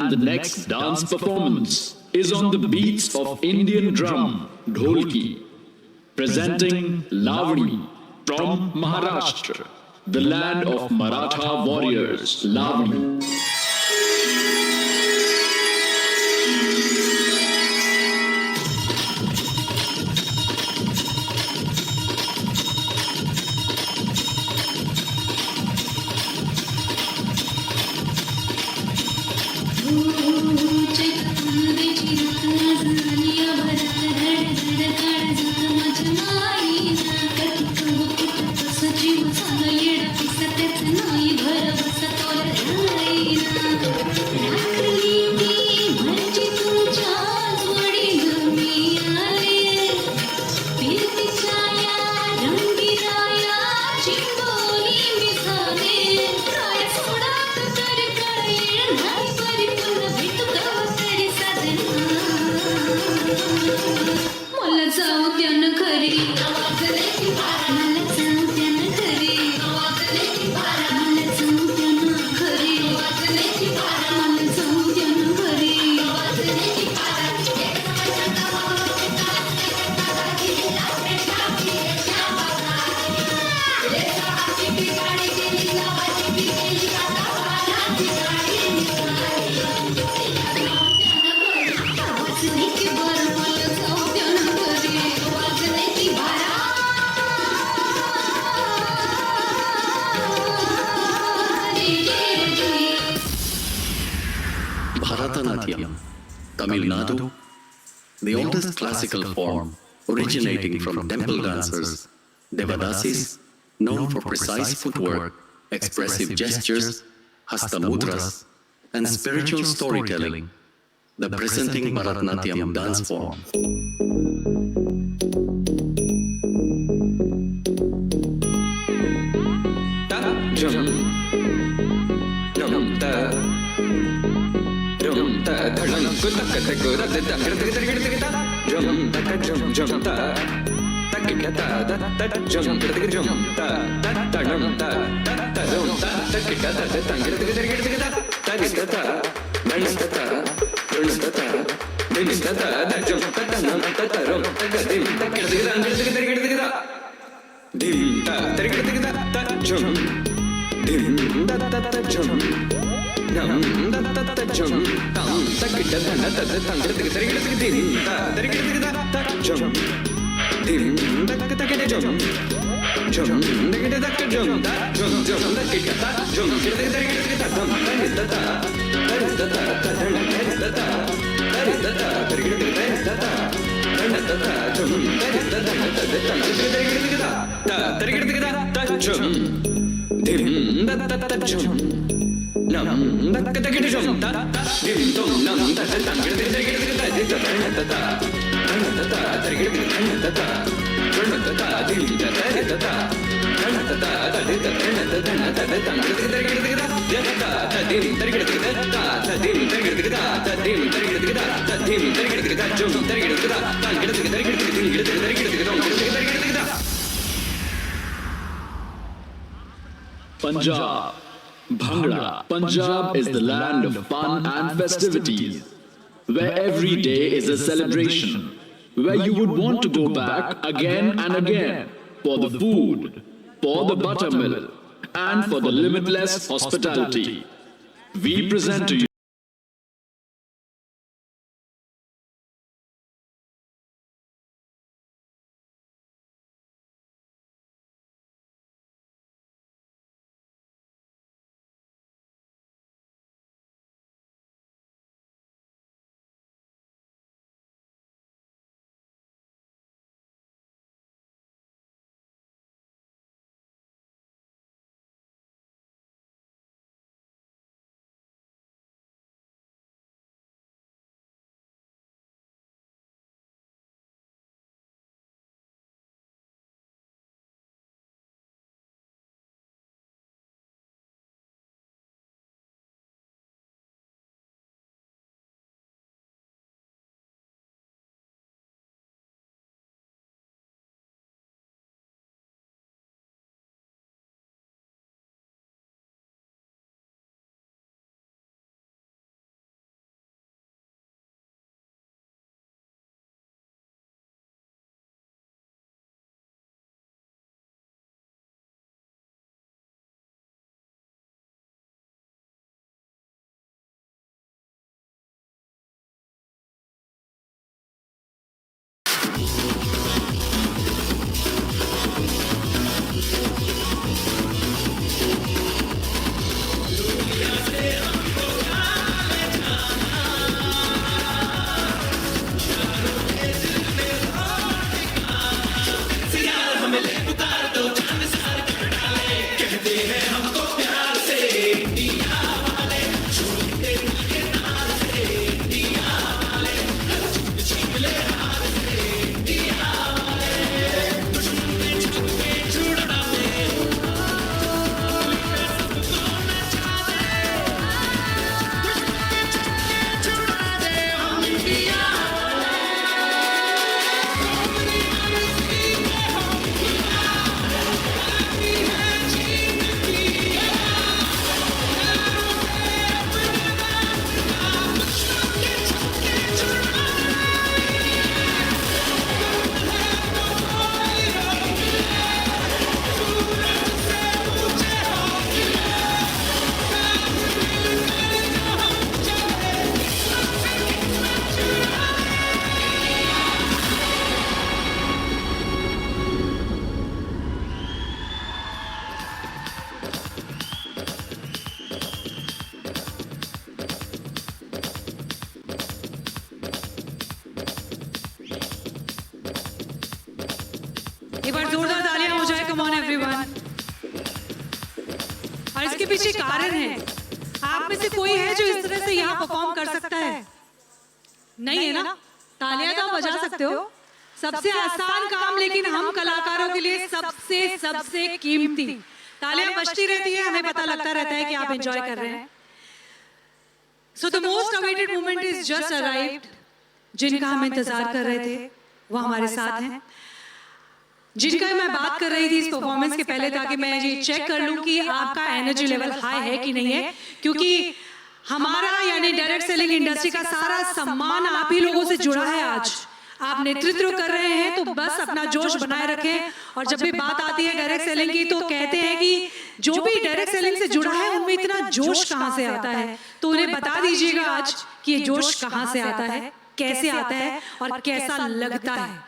And the next dance performance is on the beats of Indian drum, Dholki, presenting Lavani from Maharashtra, the land of Maratha warriors, Lavani. Bharatanatyam, Tamil Nadu, the oldest classical form originating from temple dancers, Devadasis, known for precise footwork, expressive gestures, hasta mudras, and spiritual storytelling, the presenting Bharatanatyam dance form. Punjab, Bhangra. Punjab is the land of fun and festivities, where every day is a celebration, where you would want to go back again and again for the food, for the buttermilk, and for the limitless hospitality. We present to you पीछे कारण है। आप में से कोई है जो इस तरह से यहाँ परफॉर्म कर सकता है? नहीं है ना? तालियां तो बजा सकते हो। सबसे आसान काम, लेकिन हम कलाकारों के लिए सबसे कीमती। तालियां बजती रहती है, हमें पता लगता रहता है कि आप एंजॉय कर रहे हैं। So the most awaited moment is just arrived. जिनका हम इंतजार कर रहे थे वो हमारे साथ हैं, जिनका मैं बात कर रही थी इस परफॉर्मेंस के पहले, ताकि मैं ये चेक कर लूं कि आपका एनर्जी लेवल हाई है कि नहीं है, क्योंकि हमारा यानी डायरेक्ट सेलिंग इंडस्ट्री का सारा सम्मान आप ही लोगों से जुड़ा है। आज आप नेतृत्व कर रहे हैं तो बस अपना जोश बनाए रखें। और जब भी बात आती है डायरेक्ट सेलिंग की तो कहते हैं कि जो भी डायरेक्ट सेलिंग से जुड़ा है उनमें इतना जोश कहां से आता है, तो उन्हें बता दीजिएगा आज कि ये जोश कहां से आता है, कैसे आता है और कैसा लगता है।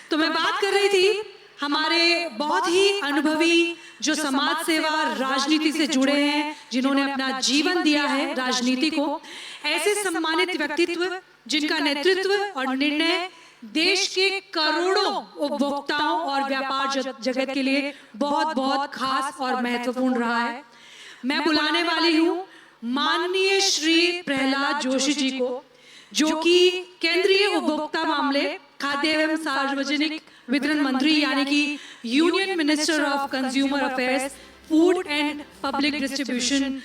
तो मैं बात कर रही थी हमारे बहुत ही अनुभवी जो समाज सेवा राजनीति से जुड़े हैं, जिन्होंने अपना जीवन दिया है राजनीति को, ऐसे सम्मानित व्यक्तित्व जिनका नेतृत्व और निर्णय देश के करोड़ों उपभोक्ताओं और व्यापार जगत के लिए बहुत बहुत खास और महत्वपूर्ण रहा है। मैं बुलाने वाली हूं माननीय श्री प्रहलाद जोशी जी को, जो कि केंद्रीय उपभोक्ता मामले, खाद्य एवं सार्वजनिक वितरण मंत्री यानी कि union minister of consumer affairs, food and public distribution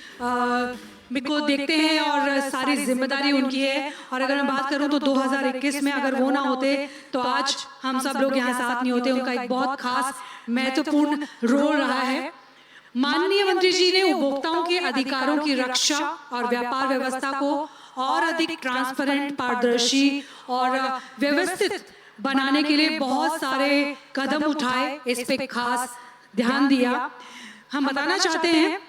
को देखते हैं और सारी जिम्मेदारी उनकी है। और अगर मैं बात करूं तो 2021 में अगर वो ना होते तो आज हम सब लोग यहाँ साथ नहीं होते। उनका एक बहुत खास महत्वपूर्ण रोल रहा है। माननीय मंत्री जी ने उपभोक्ताओं के अधिकारों की रक्षा और व्यापार व्यवस्था को और अधिक ट्रांसपेरेंट, पारदर्शी और व्यवस्थित बनाने के लिए बहुत सारे कदम उठाए, इस पे खास ध्यान दिया। हम बताना चाहते हैं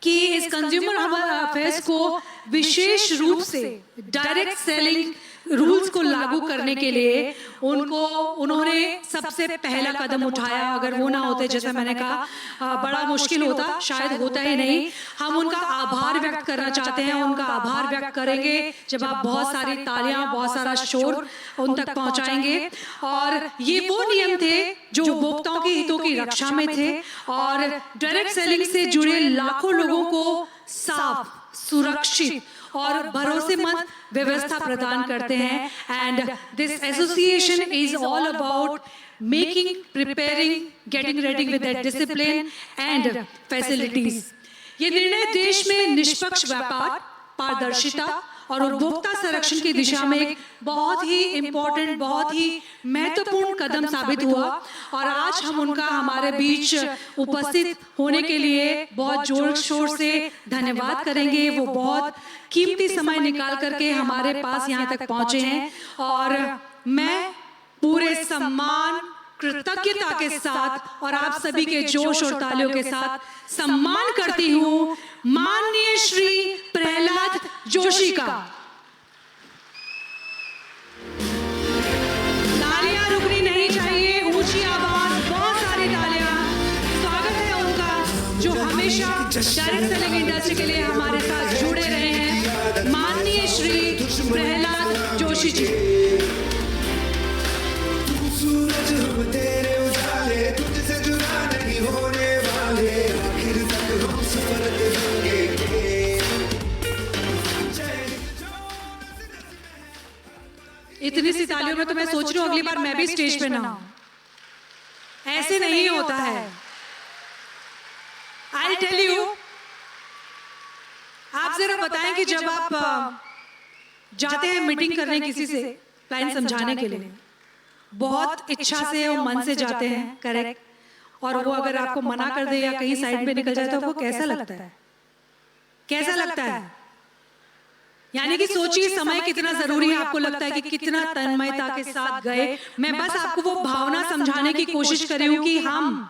कि इस कंज्यूमर अफेयर्स को विशेष रूप से डायरेक्ट सेलिंग रूल्स को लागू करने के लिए उन्होंने सबसे पहला कदम उठाया। अगर वो ना होते, जैसे मैंने कहा, बड़ा मुश्किल होता, शायद होता ही नहीं। हम उनका आभार व्यक्त करना चाहते हैं। उनका आभार व्यक्त करेंगे जब आप बहुत सारी तालियां, बहुत सारा शोर उन तक पहुंचाएंगे। और ये वो नियम थे जो उपभोक्ताओं के हितों की रक्षा में थे और डायरेक्ट सेलिंग से जुड़े लाखों लोगों को साफ, सुरक्षित और भरोसेमंद व्यवस्था प्रदान करते हैं। And this association is all about making, preparing, getting ready with discipline and facilities. ये निर्णय देश में निष्पक्ष व्यापार, पारदर्शिता और उपभोक्ता संरक्षण की दिशा में एक बहुत ही इंपॉर्टेंट, बहुत ही महत्वपूर्ण कदम साबित हुआ। और आज हम उनका हमारे बीच उपस्थित होने के लिए बहुत जोर शोर से धन्यवाद करेंगे। वो बहुत कीमती समय निकाल करके हमारे पास यहाँ तक पहुंचे हैं और मैं पूरे सम्मान, कृतज्ञता के साथ और आप सभी के जोश और तालियों के साथ सम्मान करती हूँ माननीय श्री प्रहलाद जोशी का। तालियां रुकनी नहीं चाहिए, ऊंची आवाज, बहुत सारी तालियां। स्वागत है उनका जो हमेशा डायरेक्ट सेलिंग इंडस्ट्री के लिए हमारे साथ जुड़े रहे हैं, माननीय श्री प्रहलाद जोशी जी। तेरे उजाले तुझसे जुदा नहीं होने वाले, आखिर तक हम सफर करेंगे। इतनी सी तालियों में तो मैं सोच रही हूँ अगली बार मैं भी स्टेज पे ना हूं। ऐसे नहीं होता है। I'll tell you, आप जरा बताएं कि जब आप जाते हैं मीटिंग करने किसी से, क्लाइंट समझाने के लिए, बहुत इच्छा से और मन से जाते हैं, करेक्ट, और वो अगर आपको मना कर दे या कहीं साइड पे निकल जाए तो आपको कैसा लगता है? कैसा लगता है? यानी कि सोचिए समय कितना जरूरी है। आपको लगता है कि कितना तन्मयता के साथ गए। मैं बस आपको वो भावना समझाने की कोशिश कर रही हूं कि हम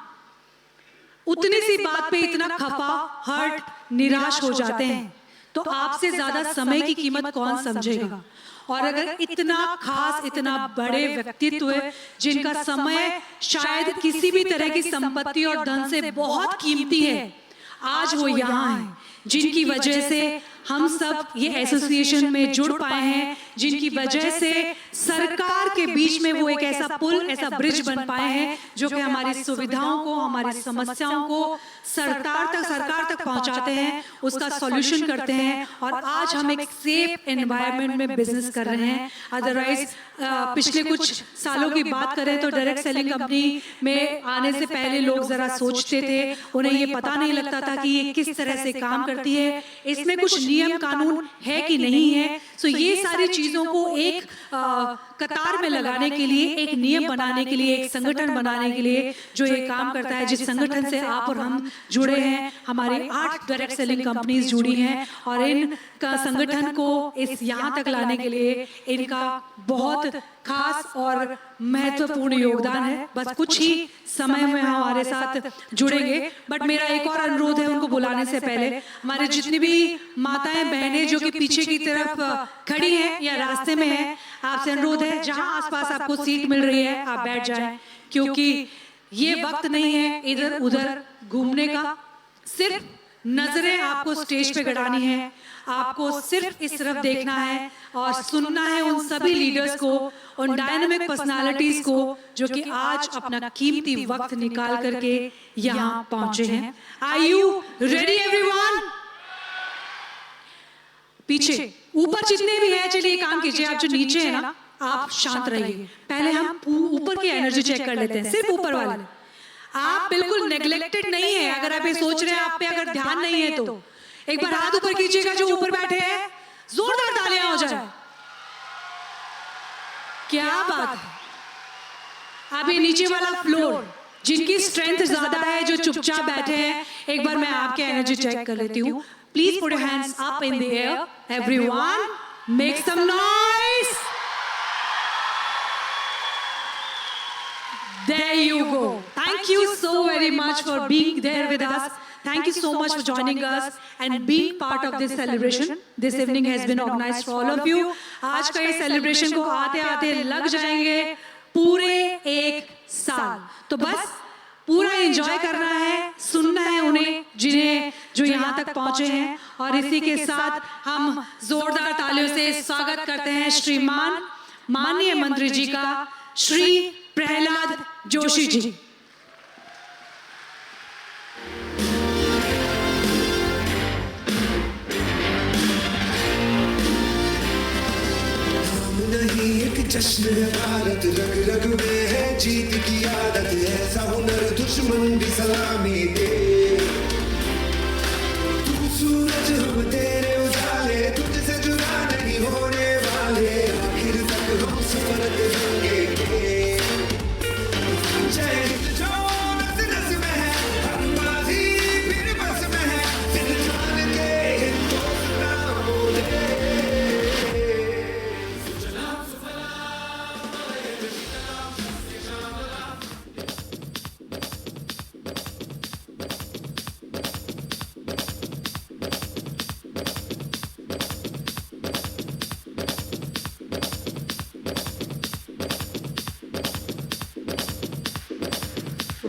उतनी सी बात पे इतना खफा, हर्ट, निराश हो जाते हैं तो आपसे ज्यादा समय की कीमत कौन समझेगा? और अगर इतना खास, इतना बड़े व्यक्तित्व जिनका समय शायद किसी भी तरह की संपत्ति और धन से बहुत कीमती है, आज वो यहाँ हैं, जिनकी वजह से हम सब ये एसोसिएशन में जुड़ पाए हैं, जिनकी वजह से सरकार के बीच में वो एक ऐसा पुल, ऐसा ब्रिज बन पाए हैं जो कि हमारी सुविधाओं को, हमारी समस्याओं को सरकार तक पहुंचाते हैं, उसका सॉल्यूशन करते हैं। और आज हम एक सेफ एनवायरनमेंट में बिजनेस कर रहे हैं। अदरवाइज पिछले कुछ सालों की बात करें तो डायरेक्ट सेलिंग कंपनी में आने से पहले लोग जरा सोचते थे, उन्हें ये पता नहीं लगता था कि ये किस तरह से काम करती है, इसमें कुछ नियम कानून है कि नहीं है। सो ये सारी चीजों को एक कतार में लगाने के लिए, एक नियम बनाने के लिए, एक संगठन बनाने के लिए जो ये काम करता है, जिस संगठन से आप और हम जुड़े हैं, हमारी 8 डायरेक्ट सेलिंग कंपनीज जुड़ी हैं और इन का संगठन को इस यहाँ तक लाने के लिए इनका बहुत खास और महत्वपूर्ण योगदान है। बस कुछ ही समय में हमारे साथ जुड़ेंगे, बट मेरा एक और अनुरोध है उनको बुलाने से पहले, हमारे जितनी भी माताएं बहनें जो कि पीछे की तरफ खड़ी हैं या रास्ते में हैं, आपसे अनुरोध है जहां आसपास आपको सीट मिल रही है आप बैठ जाएं, क्योंकि ये वक्त नहीं है इधर उधर घूमने का। सिर्फ नजरें आपको स्टेज पे गड़ानी है, आपको सिर्फ इस तरफ देखना है और सुनना है उन सभी लीडर्स को, उन डायनामिक पर्सनालिटीज को जो कि आज अपना कीमती वक्त निकाल करके यहाँ पहुंचे हैं। Are you ready everyone? पीछे ऊपर जितने भी हैं, चलिए काम कीजिए, आप जो नीचे है ना आप शांत रहिए। पहले हम ऊपर की एनर्जी चेक कर लेते हैं, सिर्फ ऊपर वाले। आप बिल्कुल नेग्लेक्टेड नहीं है। अगर आप ये सोच रहे हैं आप पे अगर ध्यान नहीं है तो एक बार हाथ ऊपर कीजिएगा जो ऊपर बैठे हैं, जोरदार तालियां हो जाए। क्या बात है। अब ये नीचे वाला फ्लोर, जिनकी स्ट्रेंथ ज्यादा है, जो चुपचाप बैठे हैं, एक बार मैं आपके एनर्जी चेक कर लेती हूँ। Please put your hands up in the air, everyone make some noise. There you go. Thank you so very much for being there with us. Thank you so much for joining us and being part of this celebration. This evening has been organized for all of you. आज का ये celebration को आते आते लग जाएंगे पूरे 1 साल। तो बस पूरा एंजॉय करना है, सुनना है उन्हें जो यहाँ तक पहुंचे हैं। और इसी के साथ हम जोरदार तालियों से स्वागत करते हैं श्रीमान माननीय मंत्री जी का, श्री प्रहलाद जोशी जी। नहीं एक जश्न है भारत, रग रग में है जीत की आदत, ऐसा हुनर दुश्मन भी सलामी दे। तू सूरज हम तेरे उजाले, तुझसे जुदा नहीं होने वाले, आखिर तक हम सफर करेंगे। जय हिंद जो नस नस में है, हर बाजी फिर बस में है, दिल जान के हिंदुस्तान बोले।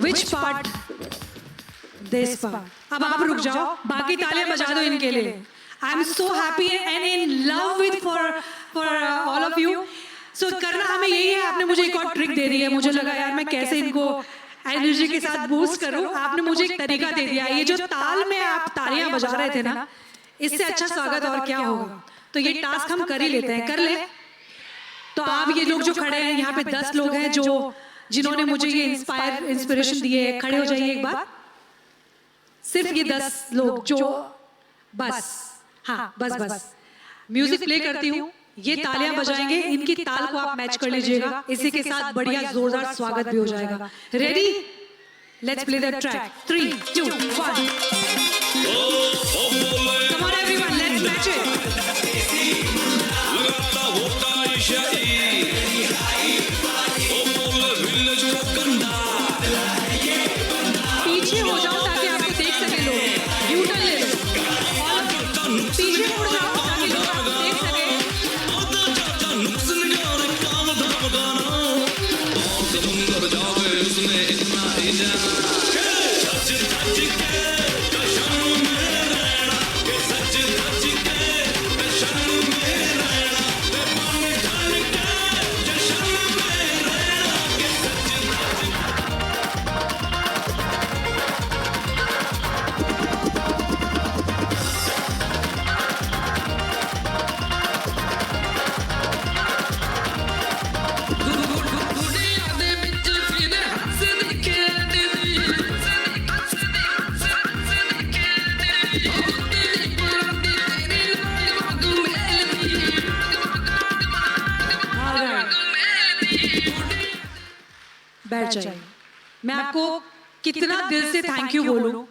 Which part? This part. अब आप रुक जाओ, बाकी तालियां बजा दो इनके लिए। I am so happy and in love with for all of you. So करना हमें यही है। आपने मुझे एक और ट्रिक दे दी है, मुझे लगा यार मैं कैसे इनको एनर्जी के साथ बूस्ट करूं। आपने मुझे एक तरीका दे दिया, ये जो ताल में आप तालियां बजा रहे थे ना, इससे अच्छा स्वागत और क्या होगा। तो ये टास्क हम कर ही लेते हैं, कर ले। तो आप ये लोग जो खड़े हैं यहाँ पे 10 लोग हैं जिन्होंने मुझे ये इंस्पिरेशन दी है, खड़े हो जाइए एक बार। सिर्फ ये 10 लोग जो बस, हाँ बस म्यूजिक प्ले करती हूँ, ये तालियां बजाएंगे, इनकी ताल को आप मैच कर लीजिएगा, इसी के साथ बढ़िया जोरदार स्वागत भी हो जाएगा। Ready? Let's play the track. 3, 2, 1। Come on everyone, let's match it. पीछे हो जाओ ताकि आपको देख सके लोग। यू टर्न ले लो, पीछे मुड़ जाओ ताकि लोग आपको देख सके। समुंदर जावे उसने इतना ही जाना, बैठ जाइए। मैं आपको कितना दिल से थैंक यू बोलूं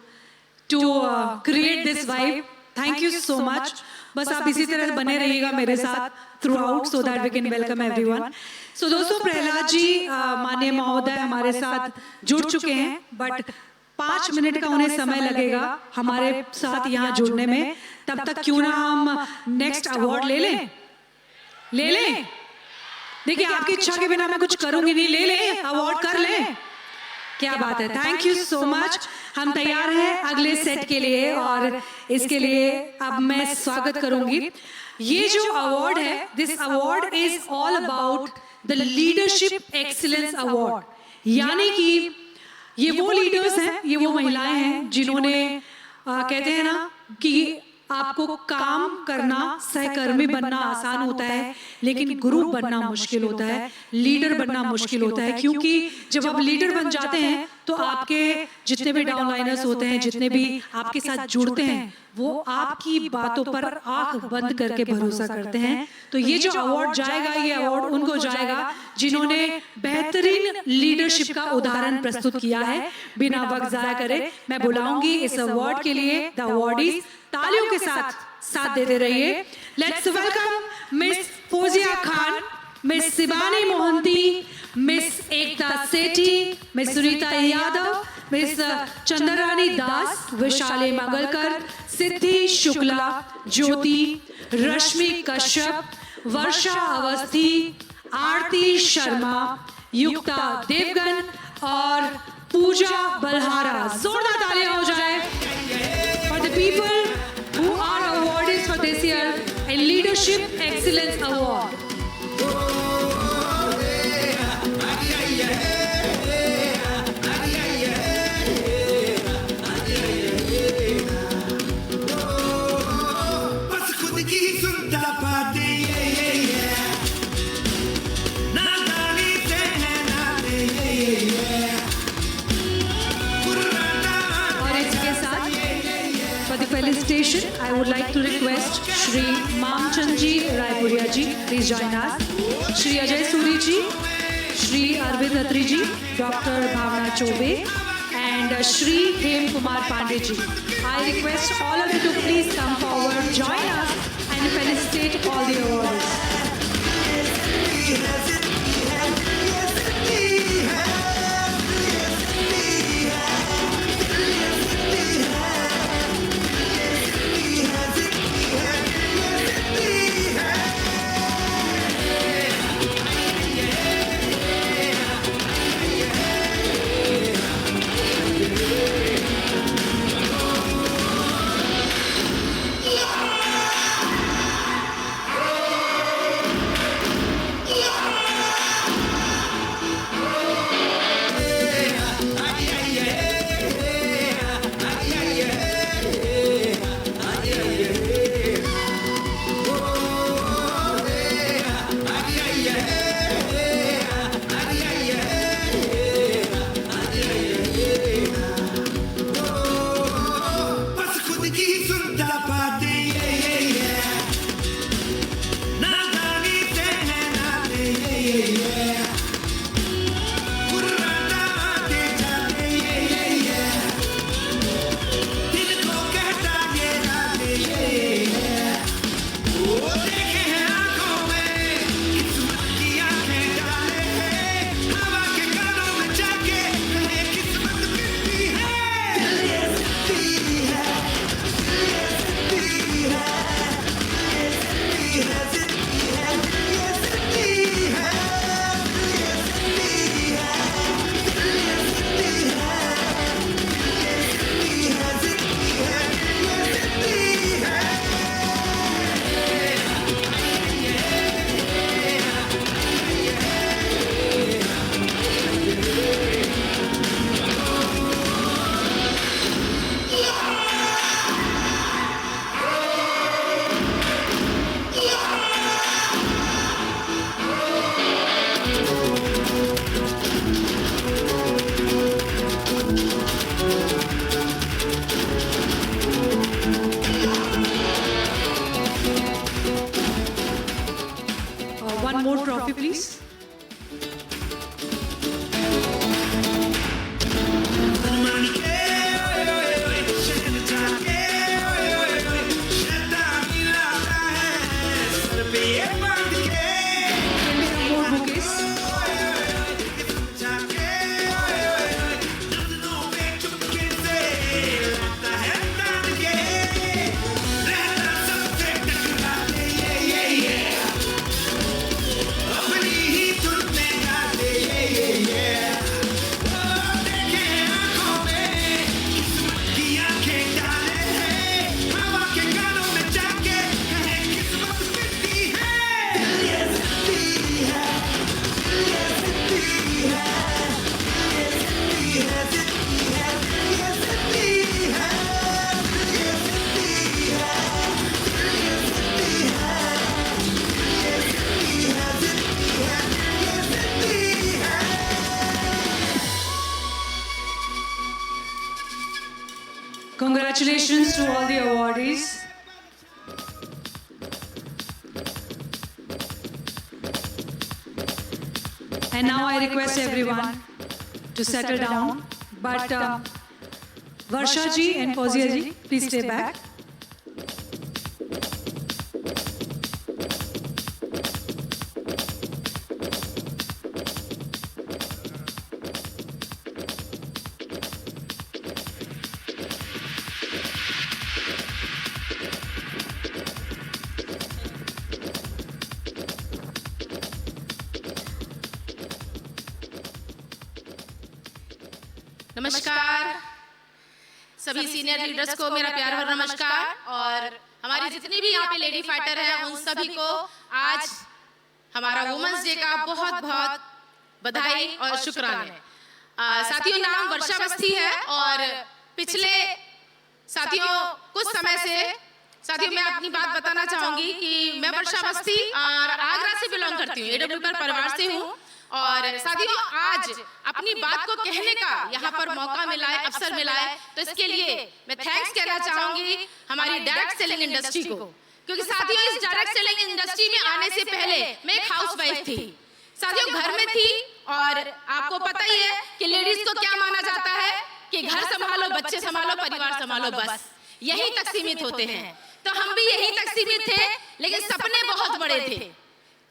to create this vibe. Thank you so much. बस आप इसी तरह बने रहिएगा मेरे साथ throughout so that we can welcome everyone. So दोस्तों, प्रहलाद जी माननीय महोदय हमारे साथ जुड़ चुके हैं, बट 5 मिनट का उन्हें समय लगेगा हमारे साथ यहाँ जुड़ने में। तब तक क्यों ना हम नेक्स्ट अवार्ड ले लें। देखिए, आपकी इच्छा के बिना मैं कुछ करूंगी नहीं। ले लें, अवार्ड कर लें। क्या बात है, थैंक यू सो मच। हम तैयार हैं अगले सेट के लिए और इसके लिए अब मैं स्वागत करूंगी। ये जो अवार्ड है, this award is all about the leadership excellence award, यानी कि ये वो लीडर्स हैं, ये वो महिलाएं हैं जिन्होंने कहते हैं ना कि आपको काम करना, सहकर्मी बनना आसान होता है, लेकिन गुरु बनना मुश्किल होता है, लीडर बनना मुश्किल होता है। क्योंकि जब आप लीडर बन जाते हैं तो आपके जितने भी डाउनलाइनर्स होते हैं, जितने भी आपके साथ जुड़ते हैं, वो आपकी बातों पर आंख बंद करके भरोसा करते हैं। तो ये जो अवार्ड जाएगा, ये अवार्ड उनको जाएगा जिन्होंने बेहतरीन लीडरशिप का उदाहरण प्रस्तुत किया है। बिना वक्त जाया करे मैं बुलाऊंगी इस अवार्ड के लिए द अवार्डीज। तालियों के साथ देते रहिए। Let's welcome miss Fauzia Khan, miss Shivani Mohanty, miss Ekta Sethi, miss Sunita Yadav, miss Chandrani Das, Vishali Mangalkar, Siddhi Shukla, Jyoti, Rashmi Kashyap, Varsha Awasthi, Aarti Sharma, Yukta Devgan और पूजा बल्हारा। जोरदार तालियां हो जाए for the people who are awarded for this year a Leadership Excellence Award. बस खुद की सुनता पाते ना गाने से है नाते और इसके साथ for the felicitation, I would like to request Shri Mamchand ji Raipuria ji, please join us. Shri Ajay Suri ji, Shri Arvind Atri ji, Dr. Bhavna Chobe, and Shri Hem Kumar Pandey ji. I request all of you to please come forward, join us, and felicitate all the awardees. Congratulations to all the awardees. And now I request everyone to settle down. But Varsha ji and Fauziya ji, please stay back. नमस्कार सभी सीनियर लीडर्स को मेरा प्यार भरा नमस्कार और हमारी जितनी भी यहाँ पे लेडी फाइटर हैं उन सभी को आज हमारा वुमेन्स डे का बहुत बहुत बधाई और शुक्राने। साथियों, नाम वर्षा अवस्थी है और पिछले साथियों कुछ समय से साथियों मैं अपनी बात बताना चाहूंगी कि मैं वर्षा अवस्थी और आगरा से बिलोंग करती हूँ, एडब्ल्यू पर परिवार से हूँ और साथियों आज अपनी बात को कहने का यहाँ पर मौका मिला है, अवसर मिला है, तो इसके लिए मैं थैंक्स कहना चाहूंगी हमारी डायरेक्ट सेलिंग इंडस्ट्री को, क्योंकि साथियों इस डायरेक्ट सेलिंग इंडस्ट्री में आने से पहले मैं एक हाउसवाइफ थी। साथियों घर में थी और आपको पता ही है कि लेडीज को क्या माना जाता है कि घर संभालो, बच्चे संभालो, परिवार संभालो, बस यही तक सीमित होते हैं। तो हम भी यही तक सीमित थे, लेकिन सपने बहुत बड़े थे।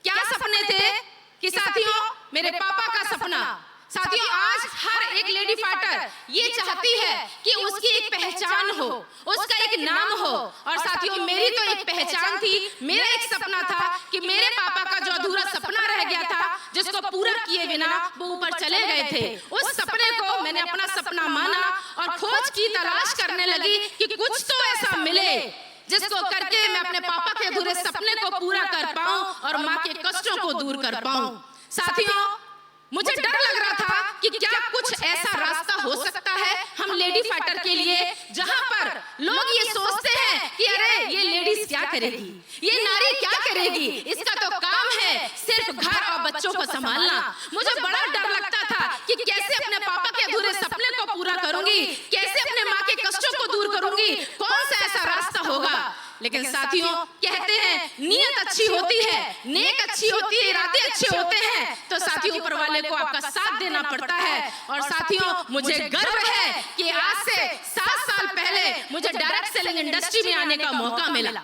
क्या सपने थे कि साथियों मेरे पापा का सपना, साथियों आज हर एक लेडी फाइटर ये चाहती है कि उसकी एक पहचान हो, उसका एक नाम हो और साथियों मेरी तो एक पहचान थी, मेरा एक सपना था कि मेरे पापा का जो अधूरा सपना रह गया था जिसको पूरा किए बिना वो ऊपर चले गए थे, उस सपने को मैंने अपना सपना माना और खोज की तलाश करने लगी कि कुछ तो ऐसा मिले जिसको करके मैं अपने पापा के अधूरे सपने को पूरा कर पाऊं और माँ के कष्टों को दूर कर पाऊं। साथियों मुझे डर लग रहा था कि क्या कुछ ऐसा रास्ता हो सकता है हम लेडी फाइटर के लिए जहां पर लोग ये सोचते हैं कि अरे ये लेडीज क्या करेगी, ये नारी क्या करेगी, इसका तो काम है सिर्फ घर और बच्चों को संभालना। मुझे बड़ा डर लगता था कि कैसे अपने पापा के अधूरे सपने को पूरा करूंगी, कैसे अपने माँ के कष्टों को दूर करूंगी, कौन सा ऐसा रास्ता होगा। लेकिन साथियों कहते हैं नीयत अच्छी होती है, नेक अच्छी होती है, इरादे अच्छे होते हैं, तो साथियों ऊपर वाले को आपका साथ देना पड़ता है। और साथियों मुझे गर्व है कि आज से 7 साल पहले मुझे डायरेक्ट सेलिंग इंडस्ट्री में आने का मौका मिला।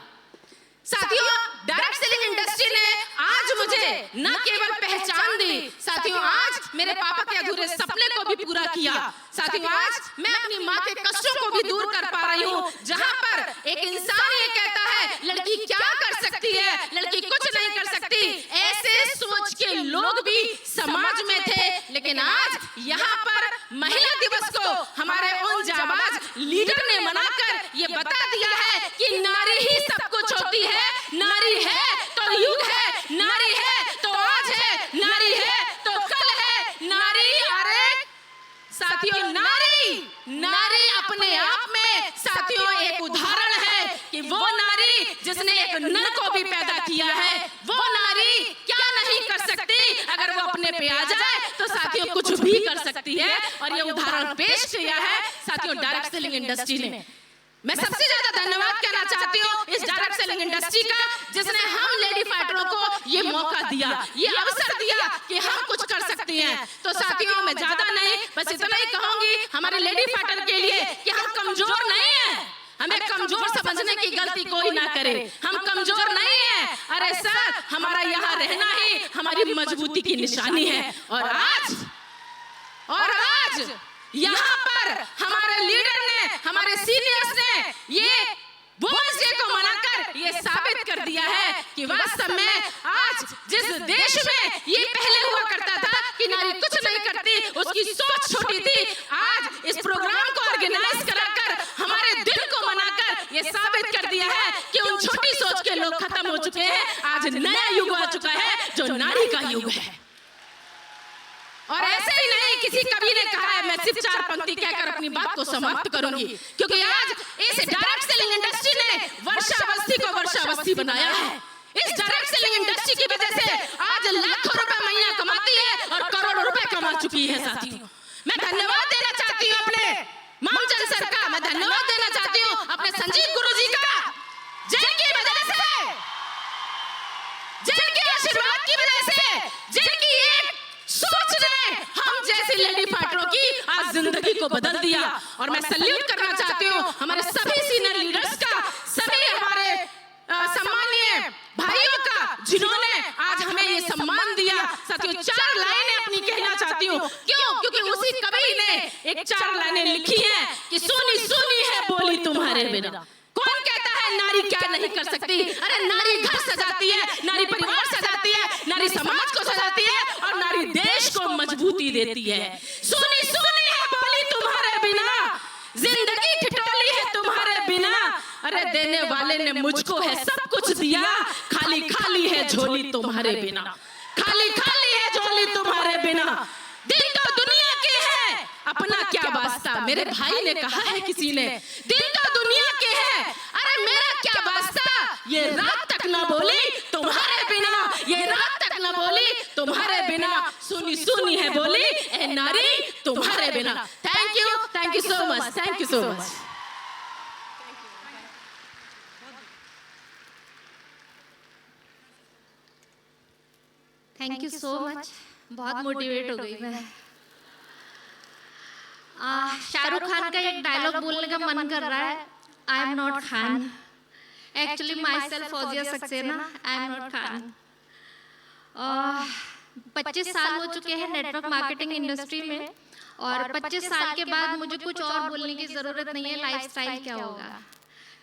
साथियों डायरेक्ट सेलिंग इंडस्ट्री ने आज मुझे न केवल पहचान दी, साथियों आज मेरे पापा के अधूरे सपने को भी पूरा किया। साथियों आज मैं अपनी माँ के कष्टों को भी दूर कर पा रही हूँ। जहाँ पर एक इंसान ये कहता है लड़की क्या कर सकती है, लड़की कुछ नहीं कर सकती, ऐसे सोच के लोग भी समाज में थे, लेकिन आज यहाँ पर महिला दिवस को हमारे उन जाबाज लीडर ने मनाकर ये बता दिया है कि नारी ही सब कुछ होती है, नारी है तो युग है, नारी है तो आज है, नारी है तो कल है, नारी अरे साथियों नारी अपने आप में साथियों एक उदाहरण है कि वो नारी जिसने एक नर को भी पैदा किया है, वो नारी क्या नहीं कर सकती, अगर वो अपने पे आ जाए तो साथियों कुछ भी कर सकती है। और ये उदाहरण पेश किया है साथियों डायरेक्ट सेलिंग इंडस्ट्री ने। मैं सबसे ज्यादा धन्यवाद कहना चाहती हूँ इस डायरेक्ट सेलिंग इंडस्ट्री का जिसने हम लेडी फाइटरों को ये मौका दिया, ये अवसर दिया कि हम कुछ कर सकती हैं। तो साथियों मैं ज्यादा नहीं बस इतना ही कहूंगी हमारे लेडी फाइटर के लिए कि हम कमजोर नहीं हैं, हमें कमजोर समझने की गलती कोई ना करे, हम कमजोर नहीं हैं। अरे सर हमारा यहाँ रहना ही हमारी मजबूती की निशानी है। और आज यहाँ पर हमारे लीडर ने, हमारे सीनियर्स ने ये वुमेन्स डे को मनाकर ये साबित कर दिया है कि वास्तव में आज जिस देश में ये पहले हुआ करता था कि नारी कुछ नहीं करती, उसकी सोच छोटी थी, आज इस प्रोग्राम को ऑर्गेनाइज कराकर हमारे दिल को मनाकर ये साबित कर दिया है कि उन छोटी सोच के लोग खत्म हो चुके हैं। आज नया युग आ चुका है जो नारी का युग है। और ऐसे ही नहीं, किसी कवि ने कहा है, मैं सिर्फ 4 पंक्ति कहकर अपनी बात को समाप्त करूंगी, क्योंकि आज इस डायरेक्ट सेलिंग इंडस्ट्री ने वर्षा अवस्थी को वर्षा अवस्थी बनाया है। इस डायरेक्ट सेलिंग इंडस्ट्री की वजह से आज लाखों रुपए महीना कमाती है और करोड़ों रुपए कमा चुकी है। साथियों मैं धन्यवाद देना चाहती हूँ अपने मामचंद सर का, मैं धन्यवाद देना चाहती जिंदगी को बदल दिया। और मैं सल्यूट करना चाहती हूँ हमारे सभी सीनियर लीडर्स का, सभी हमारे सम्मानीय भाइयों का, जिन्होंने आज हमें ये सम्मान दिया। साथियों, 4 लाइनें अपनी कहना चाहती हूँ। क्यों? क्योंकि उसी कवि ने एक 4 लाइनें लिखी हैं कि सुनी सुनी है बोली तुम्हारे बिना। कौन कहता है नारी क्या नहीं कर सकती? अरे नारी घर सजाती है, नारी परिवार सजाती है, नारी समाज को सजाती है और नारी देश को मजबूती देती है। सुनी सुनी है बोली तुम्हारे बिना, जिंदगी ठिठोली है तुम्हारे बिना। अरे देने वाले ने मुझको है सब कुछ दिया, खाली खाली है झोली तुम्हारे बिना, खाली खाली है झोली तुम्हारे बिना। दिल तो दुनिया के है, अपना क्या वास्ता? मेरे भाई ने कहा है किसी ने, दिल तो दुनिया के है, अरे मेरा क्या वास्ता? ये रात तक न बोली तुम्हारे बिना, ये रात तक न बोली तुम्हारे बिना। सुनी सुनी है बोली ए नारी तुम्हारे बिना। Thank you so much, thank you so much. Thank you so much. बहुत मोटिवेट हो गई मैं। शाहरुख खान का एक डायलॉग बोलने का मन कर रहा है, I am not Khan, actually my self Fauzia Saxena, I am not Khan. 25 साल हो चुके हैं नेटवर्क मार्केटिंग इंडस्ट्री में, और 25 साल के बाद मुझे कुछ और बोलने की ज़रूरत नहीं है लाइफस्टाइल क्या होगा,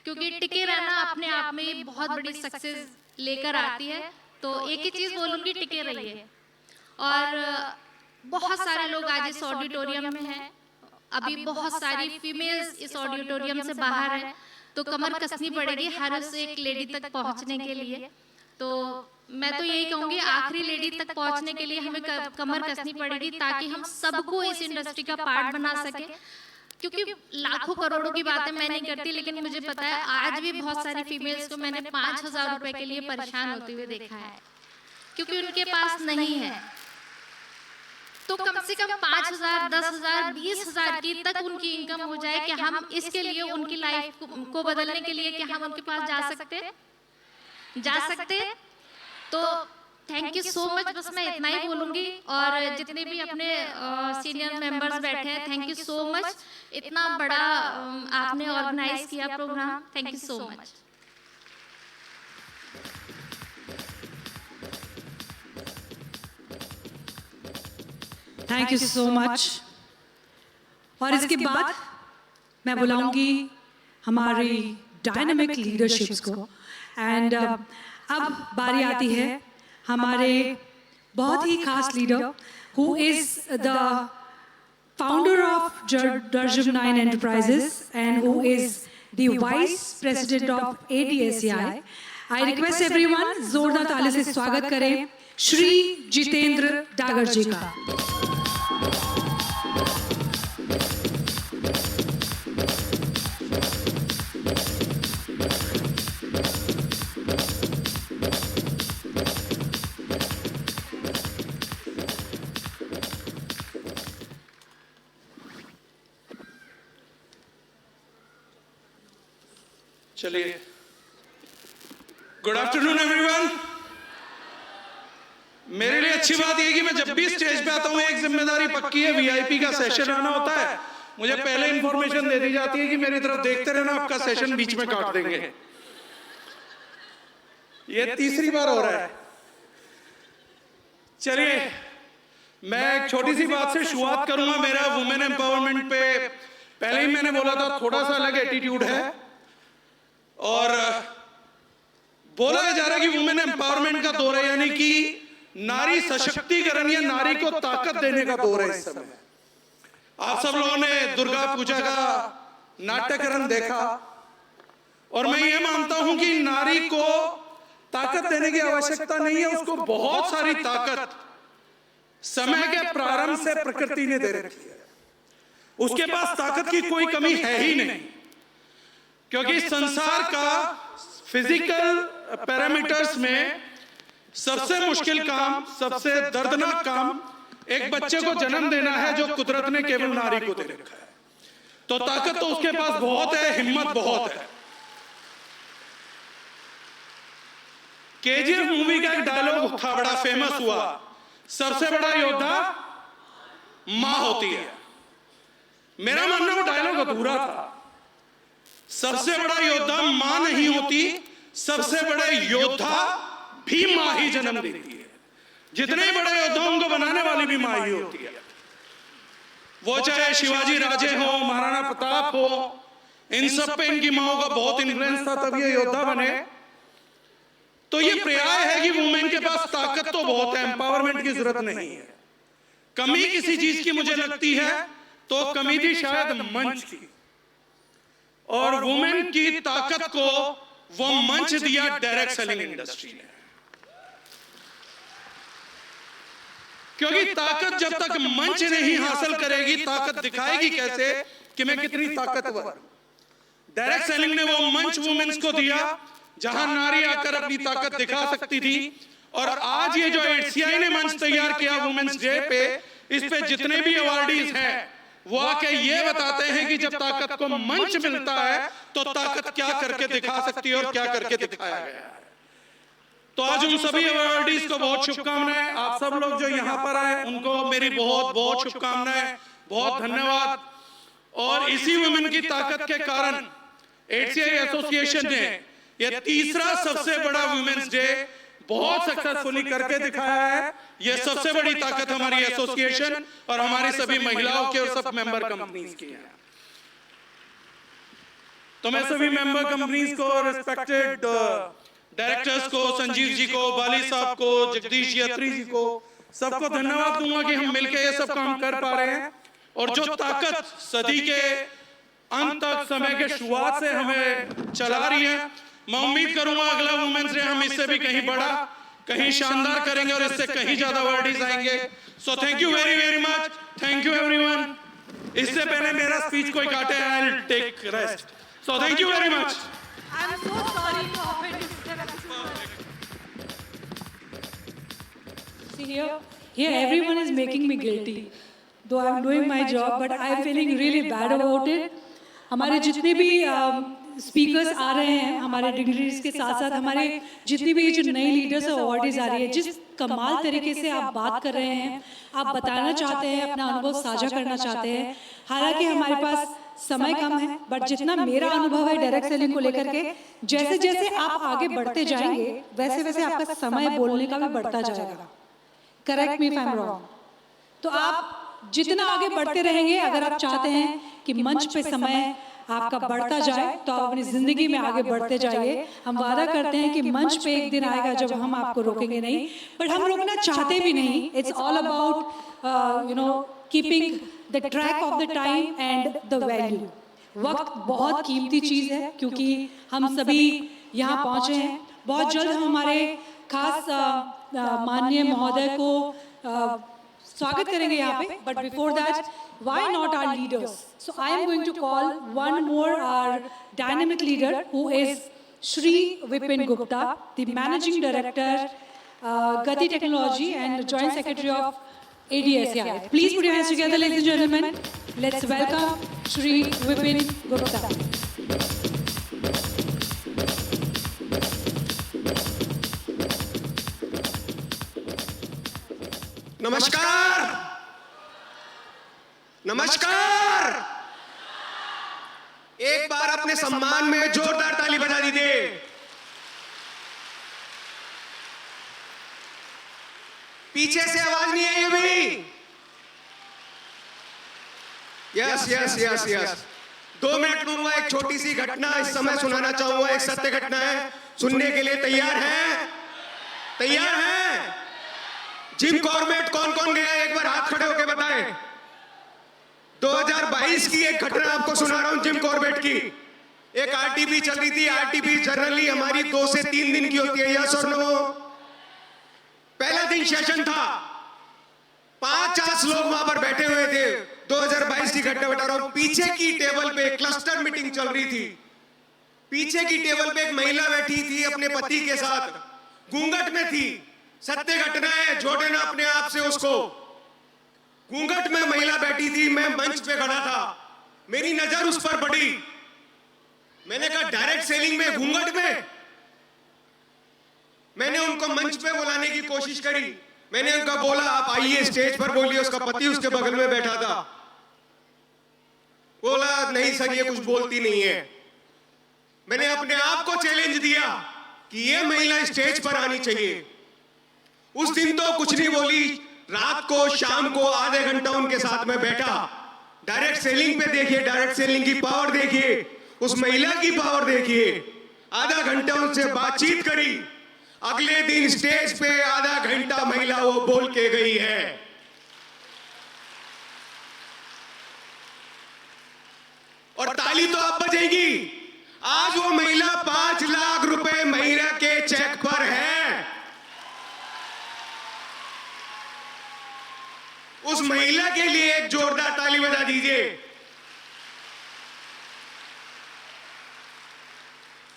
क्योंकि टिके रहना अपने आप में बहुत बड़ी सक्सेस लेकर आती है। तो एक ही चीज़ बोलूँगी, टिके रहिए। और बहुत सारे लोग आज इस ऑडिटोरियम में हैं, अभी बहुत सारी फीमेल्स इस ऑडिटोरियम से बाहर हैं, तो कमर कसनी पड़ेगी हर उस एक लेडी तक पहुंचने के लिए। तो मैं तो यही कहूँगी, आखिरी लेडी तक पहुंचने के लिए हमें कमर कसनी पड़ेगी, ताकि हम सबको इस इंडस्ट्री का पार्ट बना सके। क्योंकि लाखों करोड़ों की बातें मैं नहीं करती, लेकिन मुझे पता है आज भी बहुत सारी फीमेल्स को मैंने 5,000 रुपए के लिए परेशान होते हुए देखा है, क्योंकि उनके पास नहीं है। तो कम से कम 5,000, 10,000, 20,000 की तक उनकी इनकम हो जाए कि हम इसके लिए उनकी लाइफ को बदलने के लिए कि हम उनके पास जा सकते। तो थैंक यू सो मच। बस मैं इतना ही बोलूँगी। और जितने भी अपने सीनियर मेंबर्स बैठे हैं, थैंक यू सो मच। इतना बड़ा आपने ऑर्गेनाइज किया program, thank you so much. Thank you so much. और इसके बाद मैं बुलाऊंगी हमारी डायनामिक लीडरशिप्स को। एंड अब बारी आती है हमारे बहुत ही खास leader, who is the founder of Darjum9 Enterprises and who is the Vice President of ADSCI. I request everyone, जोरदार ताली से स्वागत करें श्री जितेंद्र डागर जी का। चलिए, गुड आफ्टरनून एवरीवन। मेरे लिए अच्छी बात यह कि मैं जब भी स्टेज पे आता हूं, एक जिम्मेदारी पक्की है, वीआईपी का सेशन आना होता है। मुझे पहले इंफॉर्मेशन दे दी जाती है कि मेरी तरफ देखते रहना, आपका सेशन बीच में काट देंगे। ये तीसरी बार हो रहा है। चलिए, मैं एक छोटी सी बात से शुरुआत करूंगा। मेरा वुमेन एम्पावरमेंट पे पहले ही मैंने बोला था, थोड़ा सा अलग एटीट्यूड है, और बोला जा रहा है कि वुमेन एम्पावरमेंट का दौर है, यानी कि नारी सशक्तिकरण या नारी को ताकत देने का दौर है इस समय। आप सब लोगों ने दुर्गा पूजा का नाट्यकरण देखा, और मैं ये मानता हूं कि नारी को ताकत देने की आवश्यकता नहीं है, उसको बहुत सारी ताकत समय के प्रारंभ से प्रकृति ने दे रखी है। उसके पास ताकत की कोई कमी है ही नहीं, क्योंकि संसार का फिजिकल पैरामीटर्स में सबसे मुश्किल काम, सबसे दर्दनाक काम एक बच्चे को जन्म देना है, जो कुदरत ने केवल नारी को दे रखा है। तो ताकत तो उसके पास बहुत है, हिम्मत बहुत है। केजीएफ मूवी का एक डायलॉग था, बड़ा फेमस हुआ, सबसे बड़ा योद्धा मां होती है। मेरा मानना वो डायलॉग अधूरा था। सबसे बड़ा योद्धा मां नहीं होती, सबसे बड़े योद्धा भी मां ही जन्म देती है। जितने बड़े योद्धाओं को बनाने वाली भी मां ही होती है। वो चाहे शिवाजी राजे हो, महाराणा प्रताप हो, इन सब पे इनकी माओं का बहुत इन्फ्लुएंस था, तब ये योद्धा बने। तो ये पर्याय है कि वुमेन के पास ताकत तो बहुत है, एम्पावरमेंट की जरूरत नहीं है। कमी किसी चीज की मुझे लगती है तो कमी थी शायद मंच की, और वुमेन की ताकत को वो मंच दिया डायरेक्ट सेलिंग इंडस्ट्री ने। क्योंकि ताकत जब तक मंच नहीं हासिल करेगी, ताकत दिखाएगी कैसे कि मैं कितनी ताकतवर। डायरेक्ट सेलिंग ने वो मंच वुमेन्स को दिया जहां नारी आकर अपनी ताकत दिखा सकती थी। और आज ये जो HCI ने मंच तैयार किया वुमेन्स डे पे, इस पे जितने भी अवार्डीज हैं वो आके ये बताते हैं कि जब ताकत को मंच मिलता है तो ताकत क्या करके दिखा सकती है और क्या करके दिखाया गया है। तो आज उन सभी अवार्डीज को बहुत शुभकामनाएं। आप सब लोग जो यहाँ पर आए उनको मेरी बहुत बहुत शुभकामनाएं, बहुत धन्यवाद। और इसी वुमेन की ताकत के कारण HCI एसोसिएशन ने यह तीसरा सबसे बड़ा वुमेन्स डे बहुत सक्सेसफुली करके दिखाया है। यह सबसे बड़ी ताकत हमारी एसोसिएशन और हमारी सभी महिलाओं के और सब मेंबर कंपनीज की है। तो मैं सभी मेंबर कंपनीज को, रिस्पेक्टेड डायरेक्टर्स को, संजीव जी को, बाली साहब को, जगदीश जी अत्री जी को, सबको धन्यवाद दूंगा कि हम मिलकर ये सब काम कर पा रहे हैं। और जो ताकत सदी के अंत तक, समय के शुरुआत से हमें चला रही है, मैं उम्मीद करूंगा अगला वुमेन्स डे हम इससे भी कहीं बड़ा, कहीं शानदार करेंगे और इससे कहीं ज्यादा अवार्डीज आएंगे। So thank you very very much, thank you everyone. इससे पहले मेरा स्पीच कोई काटे, I will take rest. So thank you very much. I am so sorry to offend you. See here everyone is making me guilty. Though I am doing my job, but I am feeling really bad about it. हमारे जितने भी स्पीकर्स आ रहे हैं, हमारे डिग्निटरीज के साथ साथ हमारे जितनी भी जो नई लीडर्स और अवार्डीज आ रही है, जिस कमाल तरीके से आप बात कर रहे हैं, आप बताना चाहते हैं, अपना अनुभव साझा करना चाहते हैं। हालांकि हमारे पास समय कम है, बट जितना मेरा अनुभव है डायरेक्ट सेलिंग को लेकर के, जैसे जैसे आप आगे बढ़ते जाएंगे वैसे वैसे आपका समय बोलने का भी बढ़ता जाएगा। Correct me if I am wrong. तो आप जितना आगे बढ़ते रहेंगे, अगर आप चाहते हैं कि मंच पे समय आपका बढ़ता जाए तो आप अपनी जिंदगी में आगे बढ़ते जाइए। हम वादा करते हैं कि मंच पे एक दिन आएगा जब हम आपको रोकेंगे नहीं, बट हम रोकना चाहते भी नहीं। It's all about keeping the track of the time and the value. वक्त बहुत कीमती चीज़ है, क्योंकि हम सभी यहाँ पहुँचे हैं। बहुत जल्द हम हमारे खास माननीय महोदय को स्वागत करेंगे यहाँ पे, but before that why not our leaders? So I am going to call one more our dynamic leader, who is Shri Vipin Gupta, the Managing Director, Gati Technology and Joint Secretary of ADSCI. Please put your hands together, ladies and gentlemen. Let's welcome Shri Vipin Gupta. नमस्कार, नमस्कार। एक बार अपने सम्मान में जोरदार ताली बजा दीजिए। पीछे से आवाज नहीं आई अभी। Yes yes yes yes. 2 minute लूंगा। एक छोटी सी घटना इस समय सुनाना चाहूंगा। एक सत्य घटना है, सुनने के लिए तैयार हैं? तैयार हैं? जिम कॉर्बेट कौन कौन गया, एक बार हाथ खड़े होकर बताएं। 2022 की एक घटना आपको सुना रहा हूं, जिम कॉर्बेट की। एक आरटीपी चल रही थी। आरटीपी जनरली हमारी 2 से 3 दिन की होती है, यस और नो। पहला दिन सेशन था, 50 लोग वहां पर बैठे हुए थे। 2022 की घटना बता रहा हूं। पीछे की टेबल पे क्लस्टर मीटिंग चल रही थी। पीछे की टेबल पे एक महिला बैठी थी अपने पति के साथ, घूंघट में थी। सत्य घटना है, जोड़े ना अपने आप से उसको। घूंघट में महिला बैठी थी, मैं मंच पे खड़ा था, मेरी नजर उस पर पड़ी। मैंने कहा डायरेक्ट सेलिंग में घूंघट में? मैंने उनको मंच पे बुलाने की कोशिश करी। मैंने उनका बोला आप आइए स्टेज पर बोलिए। उसका पति उसके बगल में बैठा था। बोला नहीं सर ये कुछ बोलती नहीं है। मैंने अपने आप को चैलेंज दिया कि ये महिला स्टेज पर आनी चाहिए। उस दिन तो कुछ नहीं बोली, रात को शाम को आधे घंटा उनके साथ में बैठा। डायरेक्ट सेलिंग पे देखिए, डायरेक्ट सेलिंग की पावर देखिए, उस महिला की पावर देखिए। आधा घंटा उनसे बातचीत करी, अगले दिन स्टेज पे आधा घंटा महिला वो बोल के गई है। और ताली तो अब बजेगी। आज वो महिला 5 लाख रुपए महीना के चेक पर है। उस महिला के लिए एक जोरदार ताली बजा दीजिए।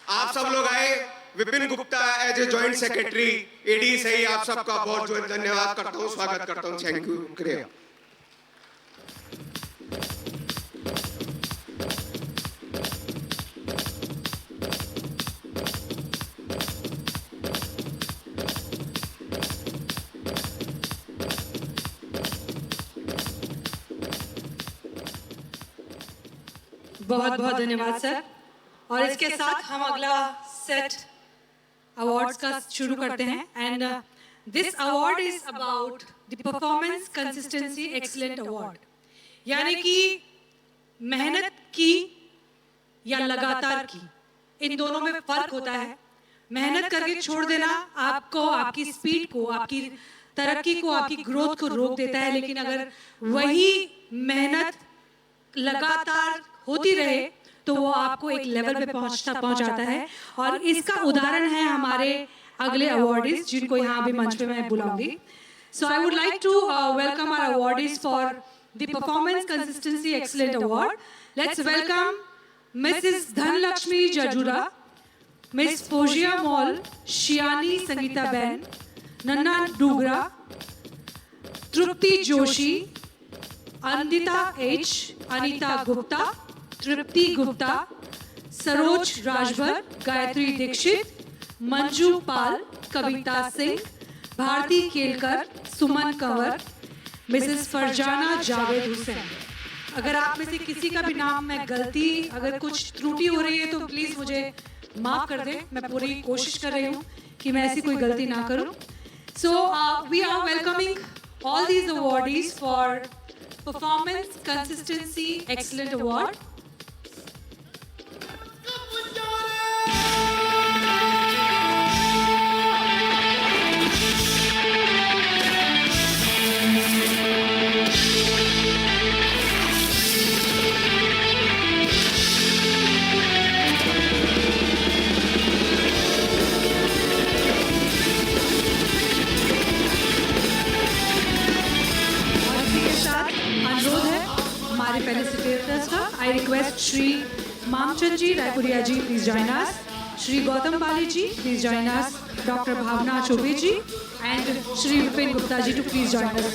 आप सब लोग आए, Vipin Gupta as a joint secretary AD से ही आप सबका बहुत बहुत धन्यवाद करता हूं, स्वागत करता हूं। Thank you. शुक्रिया। बहुत बहुत धन्यवाद सर। और इसके साथ हम अगला सेट अवार्ड्स का शुरू करते हैं। And this award is about the performance consistency excellent award, यानी कि मेहनत की या लगातार की, इन दोनों में फर्क होता है। मेहनत करके छोड़ देना आपको आपकी स्पीड को, आपकी तरक्की को, आपकी ग्रोथ को रोक देता है। लेकिन अगर वही मेहनत लगातार होती रहे तो वो आपको एक लेवल पे पहुंचाता है। और इसका उदाहरण है हमारे अगले अवार्डीज, जिनको यहाँ भी मंच पे मैं बुलाऊंगी। So I would like to welcome our awardees for the performance consistency excellent award. Let's welcome mrs Dhanalakshmi Jajura, miss Fozia Mall, Shiyani Sangeeta Bain, Nanna Dugra, Tripti Joshi, Andita H, Anita Gupta, Tripti Gupta, Saroj Rajbhar, Gayatri Dixit, Manju Pal, Kavita Singh, Bharati Kelkar, Suman Kanwar, mrs Farzana Javed Hussain. अगर आप में से किसी का भी नाम में गलती, अगर कुछ त्रुटि हो रही है तो प्लीज मुझे माफ कर दें। मैं पूरी कोशिश कर रही हूँ कि मैं ऐसी कोई गलती ना करूँ। So we are welcoming all these awardees for Performance Consistency Excellent Award. I request Shri Mamchand ji, Raipuriya ji, please join us. Shri Gautam Bali ji, please join us. Dr. Bhavna Chobe ji and Shri Vipin Gupta ji to please join us.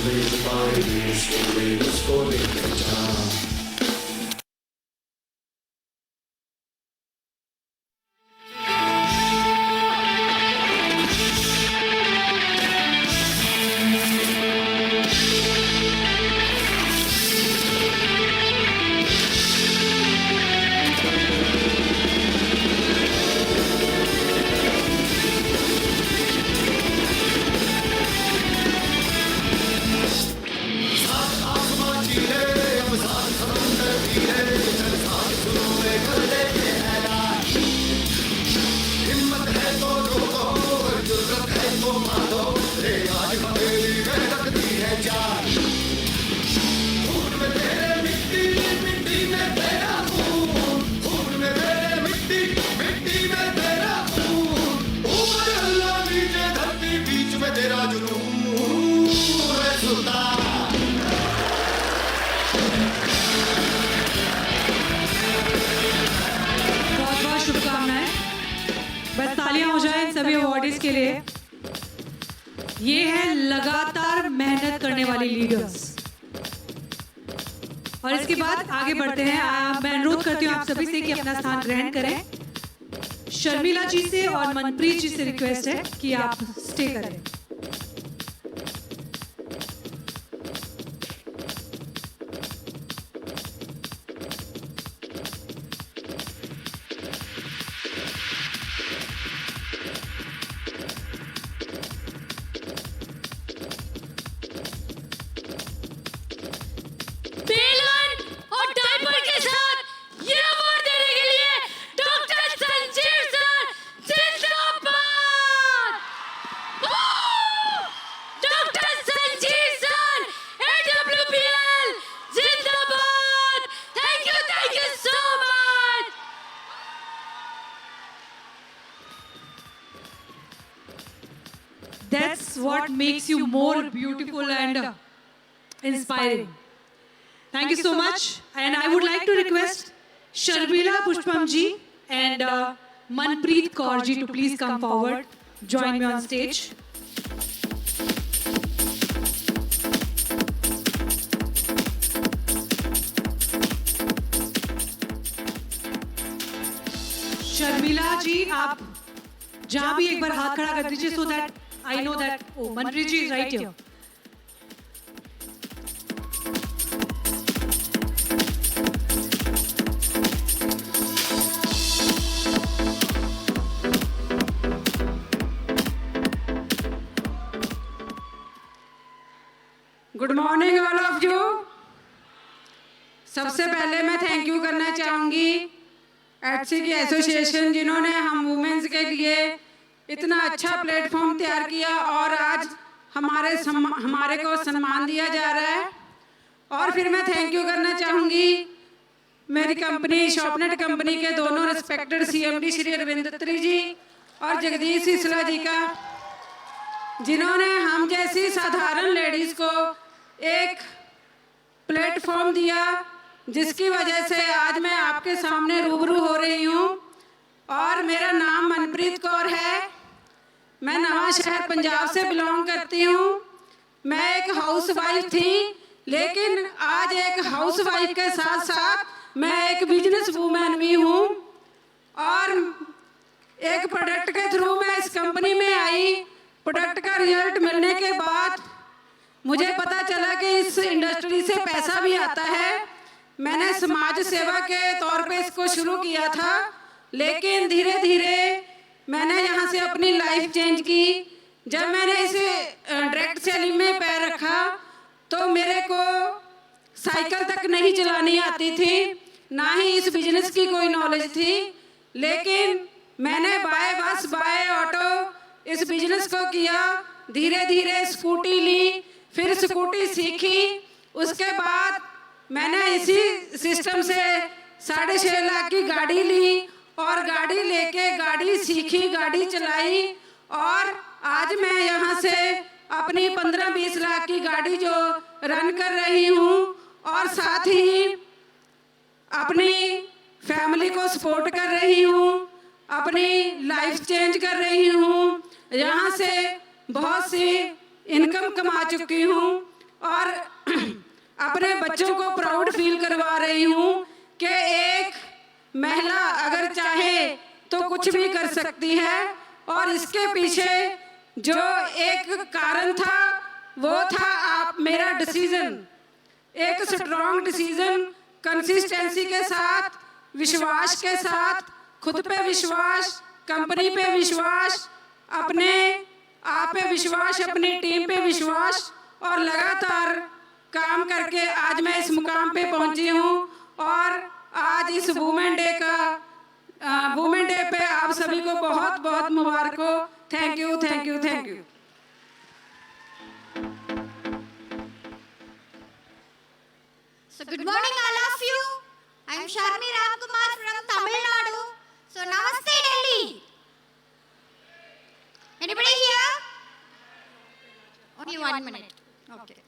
भेज पाए देश को लेडीज को लेकर जा। बस तालियां हो जाए इन सभी अवार्डीज के लिए। ये है लगातार मेहनत करने वाली लीडर्स। और इसके बाद आगे बढ़ते हैं। मैं अनुरोध करती हूँ आप सभी से कि अपना स्थान ग्रहण करें। शर्मिला जी से और मनप्रीत जी से रिक्वेस्ट है कि आप स्टे करें। That's what makes you more beautiful and inspiring. Thank you so much. And I would like to request Sharmila Pushpam ji and Manpreet Kaur ji to please come forward. Join me on stage. Sharmila जी, आप जहां भी एक बार हाथ खड़ा कर दीजिए so that I know that, oh, Manpreet ji is right here. Good morning all of you. सबसे पहले मैं थैंक यू करना चाहूँगी एडसी की एसोसिएशन, जिन्होंने हम वुमेन्स के लिए इतना अच्छा प्लेटफॉर्म तैयार किया और आज हमारे को सम्मान दिया जा रहा है। और फिर मैं थैंक यू करना चाहूँगी मेरी कंपनी शॉपनेट कंपनी के दोनों रिस्पेक्टेड CMD श्री अरविंद दत्तरी जी और जगदीश सिसला जी का, जिन्होंने हम जैसी साधारण लेडीज़ को एक प्लेटफॉर्म दिया, जिसकी वजह से आज मैं आपके सामने रूबरू हो रही हूँ। और मेरा नाम मनप्रीत कौर है। मैं नवा शहर पंजाब से बिलोंग करती हूँ। मैं एक हाउस वाइफ थी, लेकिन आज एक हाउस वाइफ के साथ साथ मैं एक बिजनेस वूमेन भी हूँ। और एक प्रोडक्ट के थ्रू मैं इस कंपनी में आई। प्रोडक्ट का रिजल्ट मिलने के बाद मुझे पता चला कि इस इंडस्ट्री से पैसा भी आता है। मैंने समाज सेवा के तौर पे इसको शुरू किया था, लेकिन धीरे धीरे मैंने यहाँ से अपनी लाइफ चेंज की। जब मैंने इस डायरेक्ट सेलिंग में पैर रखा तो मेरे को साइकिल तक नहीं चलानी आती थी, ना ही इस बिजनेस की कोई नॉलेज थी। लेकिन मैंने बाय बस बाय ऑटो इस बिजनेस को किया। धीरे धीरे स्कूटी ली, फिर स्कूटी सीखी। उसके बाद मैंने इसी सिस्टम से 6.5 लाख की गाड़ी ली और गाड़ी लेके गाड़ी सीखी, गाड़ी चलाई। और आज मैं यहाँ से अपनी 15-20 लाख की गाड़ी जो रन कर रही हूँ और साथ ही अपनी फैमिली को सपोर्ट कर रही हूँ, अपनी लाइफ चेंज कर रही हूँ। यहाँ से बहुत सी इनकम कमा चुकी हूँ। और अपने बच्चों को प्राउड फील करवा रही हूँ कि एक महिला अगर चाहे तो कुछ भी कर सकती है। और इसके पीछे जो एक कारण था वो था मेरा डिसीजन, एक स्ट्रॉन्ग डिसीजन, कंसिस्टेंसी के साथ, विश्वास के साथ, खुद पे विश्वास, कंपनी पे विश्वास, अपने आप पे विश्वास, अपनी टीम पे विश्वास और लगातार काम करके आज मैं इस मुकाम पे पहुंची हूं। और आज इस वुमेन डे पे आप सभी को बहुत बहुत मुबारक हो। Thank you, thank you, thank you. So good morning all of you. I am Sharmi Ramkumar from Tamil Nadu. So Namaste Delhi. Anybody here? Only 1 minute. Okay.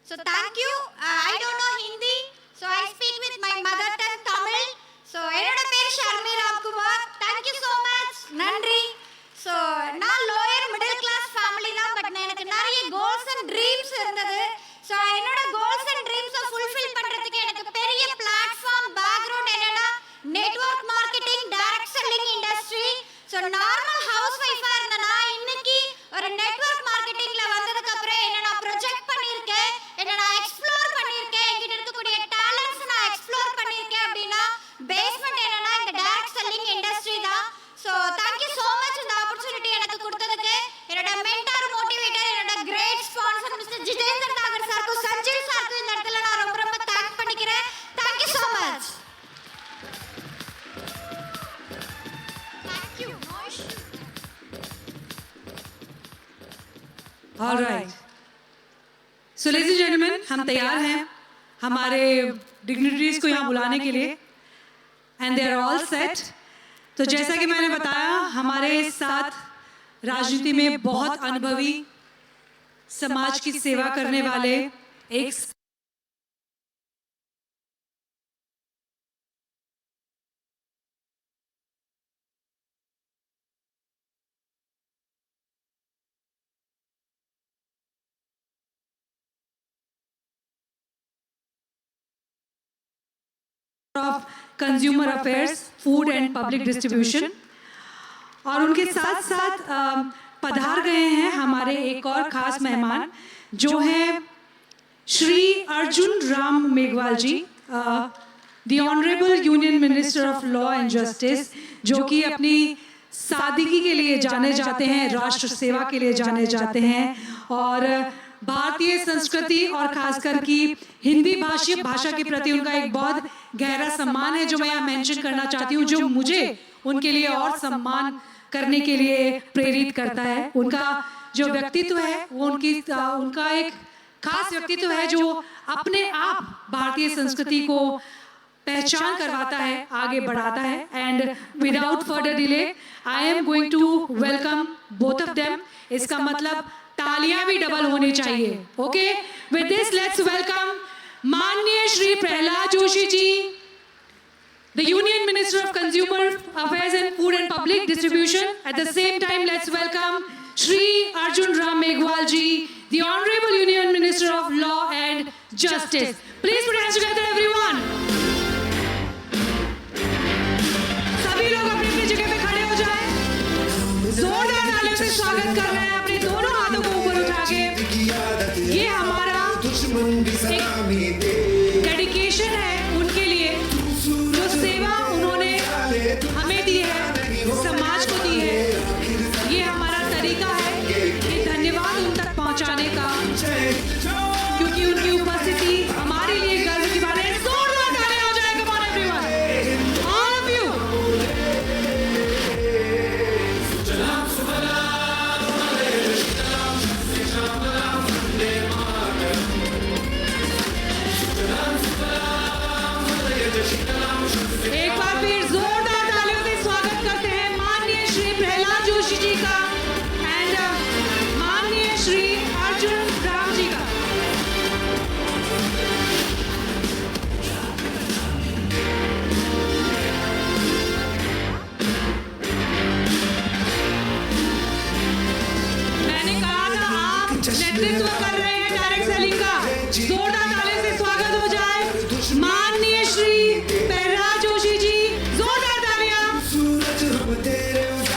So thank you. I don't know Hindi, so I speak with my mother tongue Tamil. So ennoda per Sharmi Ramkumar. Thank you so much. Nandri. So na lower middle class family na, but enakku nariya goals and dreams irundhathu. So ennoda goals and dreams fulfill பண்றதுக்கு எனக்கு பெரிய பிளாட்ஃபார்ம் பேக்ரவுண்ட் என்னன்னா network marketing, direct selling industry. So normal house வைஃபா இருந்தனா இன்னைக்கு ஒரு நெட்வொர்க் மார்க்கெட்டிங்ல வந்ததுக்கு அப்புறம் என்ன நான் ப்ரொஜெக்ட் பண்ணிருக்கேன், என்ன நான் எக்ஸ்ப்ளோர் பண்ணிருக்கேன், என்கிட்ட இருக்கக்கூடிய டாலண்ட்ஸ் நான் எக்ஸ்ப்ளோர் பண்ணிருக்கேன் அப்படினா பேஸ்மெண்ட் என்னன்னா இந்த டைரக்ட் செல்லிங் இண்டஸ்ட்ரி தான். So thank you so much இந்த opportunity எனக்கு கொடுத்ததுக்கு. என்னோட மென்டார், மோட்டிவேட்டர், என்னோட கிரேட் ஸ்பான்சர் மிஸ்டர் ஜிதேந்திர நாகர் சார் को संजीव சார் को இந்த இடத்துல நான் ரொம்ப ரொம்ப தேங்க் பண்ணிக்கிறேன். Thank you so much. Thank you. No issue. All right. So ladies and gentlemen, हम तैयार हैं हमारे डिग्निटरीज को यहाँ बुलाने के लिए and they are all set. तो जैसा कि मैंने बताया, हमारे साथ राजनीति में बहुत अनुभवी, समाज की सेवा करने वाले एक of consumer affairs, food and public distribution, और उनके साथ साथ पधार गए हैं हमारे एक और खास मेहमान जो हैं Shri Arjun Ram Meghwal ji, the honourable union minister of law and justice, जो कि अपनी सादगी के लिए जाने जाते हैं, राष्ट्र सेवा के लिए जाने जाते हैं और भारतीय संस्कृति और खासकर की हिंदी भाषा के प्रति उनका एक बहुत गहरा सम्मान है जो मैं यहाँ मेंशन करना चाहती हूँ, जो मुझे उनके लिए और सम्मान करने के लिए प्रेरित करता है। उनका जो व्यक्तित्व है वो उनका एक खास व्यक्तित्व है जो अपने आप भारतीय संस्कृति को पहचान करवाता है, आगे बढ़ाता है। And without further delay I am going to welcome both of them. इसका मतलब तालियां भी डबल होनी चाहिए। Okay, with this let's welcome माननीय Shri Prahlad Joshi ji, the Union Minister of Consumer Affairs and Food and Public Distribution. At the same time, let's welcome Shri Arjun Ram Meghwal ji, the Honorable Union Minister of Law and Justice. Please put your hands together, everyone. सभी लोग अपनी अपनी जगह पे खड़े हो जाएं। जोरदार तालियों से स्वागत कर रहे हैं अपने दोनों हाथों को ऊपर उठा के। ये हमारा डेडिकेशन है उनके लिए, जो सेवा उन्होंने हमें दी है, समाज को दी है। ये हमारा तरीका है ये धन्यवाद उन तक पहुंचाने का, क्योंकि उनकी उपस्थिति हमारे लिए गर्व की बात है। जोरदार तालियां हो जाए, come on everyone, all of you. एक बार फिर जोरदार तालियों से स्वागत करते हैं माननीय श्री प्रहलाद जोशी जी का एंड माननीय श्री अर्जुन राम जी का। मैंने कहा था आप नेतृत्व कर रहे हैं डायरेक्ट सेलिंग का, जोरदार ताली से स्वागत हो जाए माननीय श्री प्रहलाद जोशी जी, जोरदार तालियां।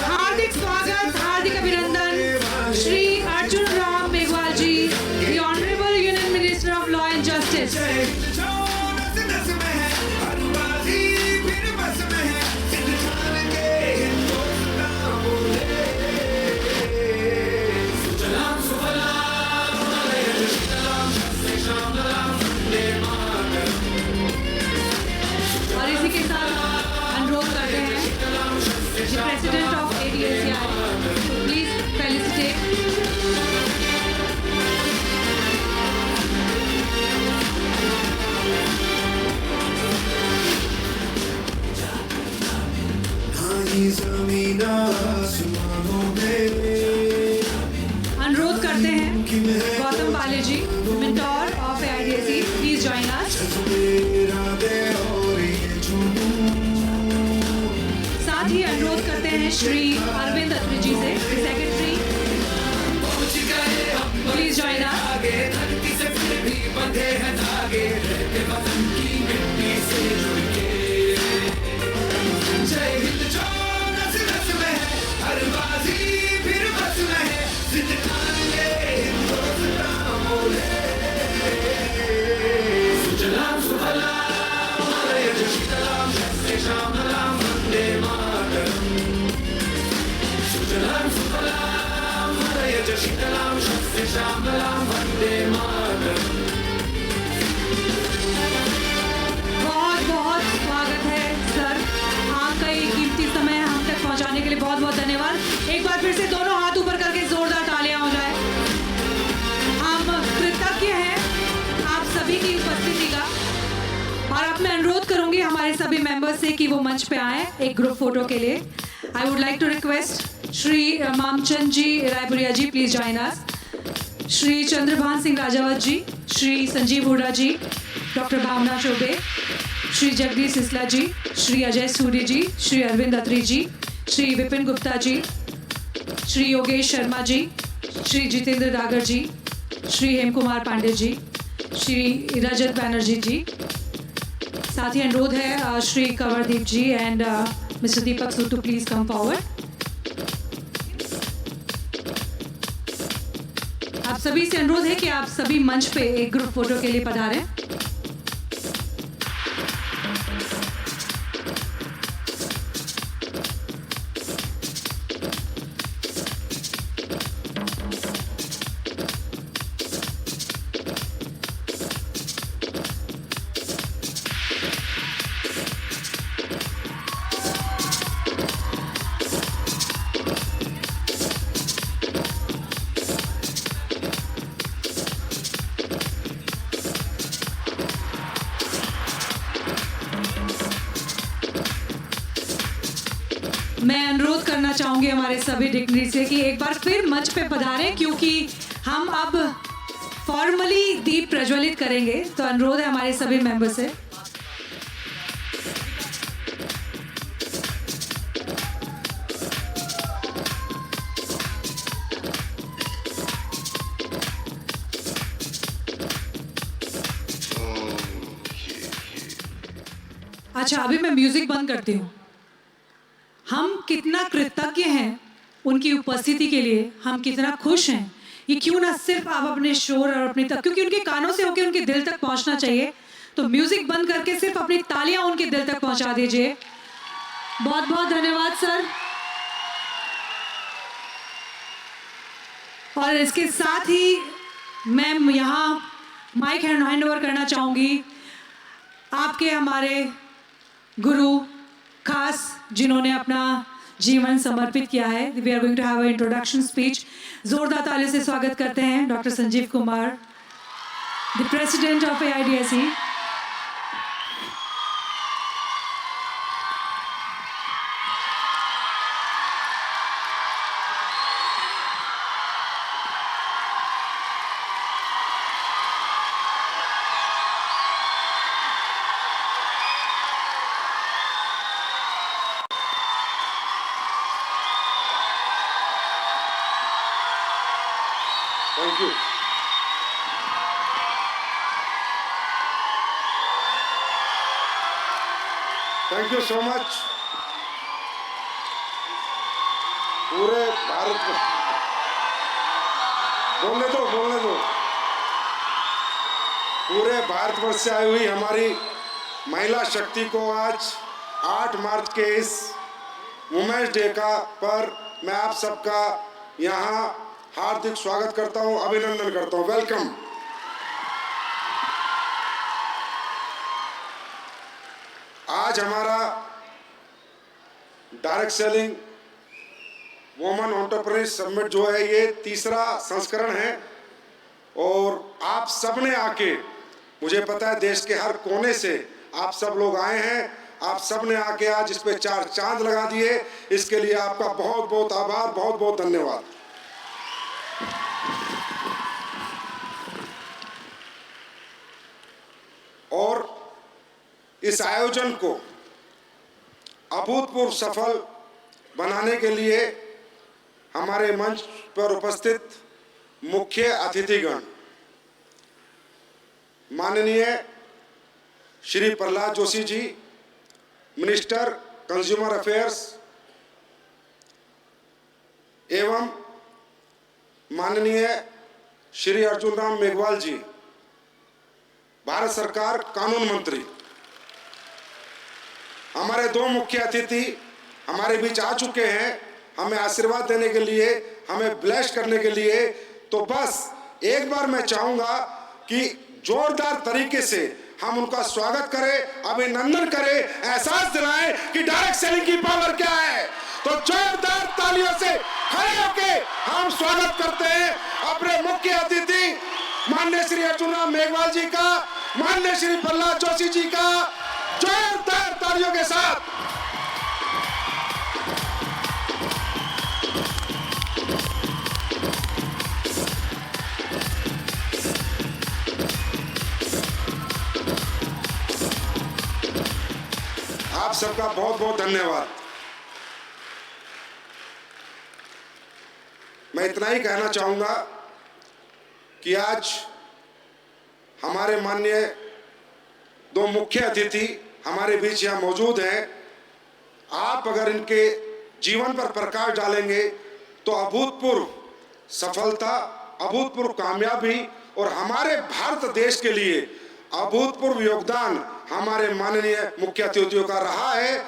हार्दिक स्वागत, हार्दिक अभिनंदन Shri Arjun Ram Meghwal ji, the honourable union minister of law and justice. और इसी के साथ अनुरोध करते हैं president of ADSCI, please felicitate. अनुरोध करते हैं Gautam Pale ji, mentor of AIDSE, please join us. साथ ही अनुरोध करते हैं श्री अरविंद अत्री जी से, सेक्रेटरी, प्लीज ज्वाइन अस। जय हिंद जो नस नस में है, हर बाजी फिर बस में है, जिंदगान ये हिंदुस्तान बोले। सुजलाम सुफलाम मलयज शीतलाम शस्ये श्यामलाम वंदे मातरम। सुजलाम सुफलाम मलयज शीतलाम शस्ये श्यामलाम वंदे मातरम। बहुत बहुत स्वागत है सर, आपका ये कीमती समय हम तक पहुंचाने के लिए बहुत बहुत धन्यवाद। एक बार फिर से दोनों हाथ ऊपर करके जोरदार तालियां हो जाए। हम कृतज्ञ हैं आप सभी की उपस्थिति का, और अब मैं अनुरोध करूंगी हमारे सभी मेंबर्स से कि वो मंच पे आए एक ग्रुप फोटो के लिए। I would like to request Shri Mamchand ji Raipuria ji, please join us. Shri Chandrabhan Singh Rajawat ji, Shri Sanjeev Hooda ji, doctor Bhavna Choubey, Shri Jagdish Sisla ji, Shri Ajay Suri ji, Shri Arvind Atri ji, Shri Vipin Gupta ji, Shri Yogesh Sharma ji, Shri Jitendra Dagar ji, Shri Hem Kumar Pandey ji, Shri Rajat Banerjee ji. साथ ही अनुरोध है Shri Kanwardeep ji and mister Deepak Sood to please come forward. आप सभी से अनुरोध है कि आप सभी मंच पे एक ग्रुप फोटो के लिए पधारें। मैं अनुरोध करना चाहूंगी हमारे सभी डिग्निटरी से कि एक बार फिर मंच पे पधारें, क्योंकि हम अब फॉर्मली दीप प्रज्वलित करेंगे। तो अनुरोध है हमारे सभी मेंबर से। अच्छा, अभी मैं म्यूजिक बंद करती हूँ। हम कितना कृतज्ञ हैं उनकी उपस्थिति के लिए, हम कितना खुश हैं। ये क्यों ना सिर्फ आप अपने शोर और अपनी तक, क्योंकि उनके कानों से होकर उनके दिल तक पहुंचना चाहिए, तो म्यूजिक बंद करके सिर्फ अपनी तालियां उनके दिल तक पहुंचा दीजिए। बहुत बहुत धन्यवाद सर। और इसके साथ ही मैं यहाँ माइक हैंड ओवर करना चाहूंगी आपके हमारे गुरु खास, जिन्होंने अपना जीवन समर्पित किया है। We are going to have a introduction speech. जोरदार ताली से स्वागत करते हैं doctor Sanjeev Kumar, the president of AIDSE। Thank you. Thank you so much. पूरे भारत में बोलने दो। पूरे भारतवर्ष से आई हुई हमारी महिला शक्ति को आज 8 मार्च के इस वुमेन्स डे पर मैं आप सबका यहाँ हार्दिक स्वागत करता हूँ, अभिनंदन करता हूँ। वेलकम। आज हमारा direct selling women entrepreneur summit जो है ये तीसरा संस्करण है और आप सब ने आके, मुझे पता है देश के हर कोने से आप सब लोग आए हैं, आप सब ने आके आज इस पे 4 चांद लगा दिए। इसके लिए आपका बहुत बहुत आभार, बहुत बहुत धन्यवाद। और इस आयोजन को अभूतपूर्व सफल बनाने के लिए हमारे मंच पर उपस्थित मुख्य अतिथिगण माननीय Shri Prahlad Joshi ji, minister consumer affairs, एवं माननीय श्री अर्जुन राम मेघवाल जी, भारत सरकार कानून मंत्री। हमारे 2 मुख्य अतिथि हमारे बीच आ चुके हैं हमें आशीर्वाद देने के लिए, हमें ब्लेस करने के लिए। तो बस एक बार मैं चाहूंगा कि जोरदार तरीके से हम उनका स्वागत करें, अभिनंदन करें, एहसास दिलाएं कि डायरेक्ट सेलिंग की पावर क्या है। तो जोरदार तालियों से खड़े होके हम स्वागत करते हैं अपने मुख्य अतिथि माननीय श्री अर्जुन राम मेघवाल जी का, माननीय श्री प्रहलाद जोशी जी का, जोरदार तालियों के साथ। आप सबका बहुत बहुत धन्यवाद। मैं इतना ही कहना चाहूंगा कि आज हमारे माननीय 2 मुख्य अतिथि हमारे बीच यहाँ मौजूद हैं। आप अगर इनके जीवन पर प्रकाश डालेंगे तो अभूतपूर्व सफलता, अभूतपूर्व कामयाबी और हमारे भारत देश के लिए अभूतपूर्व योगदान हमारे माननीय मुख्य अतिथियों का रहा है।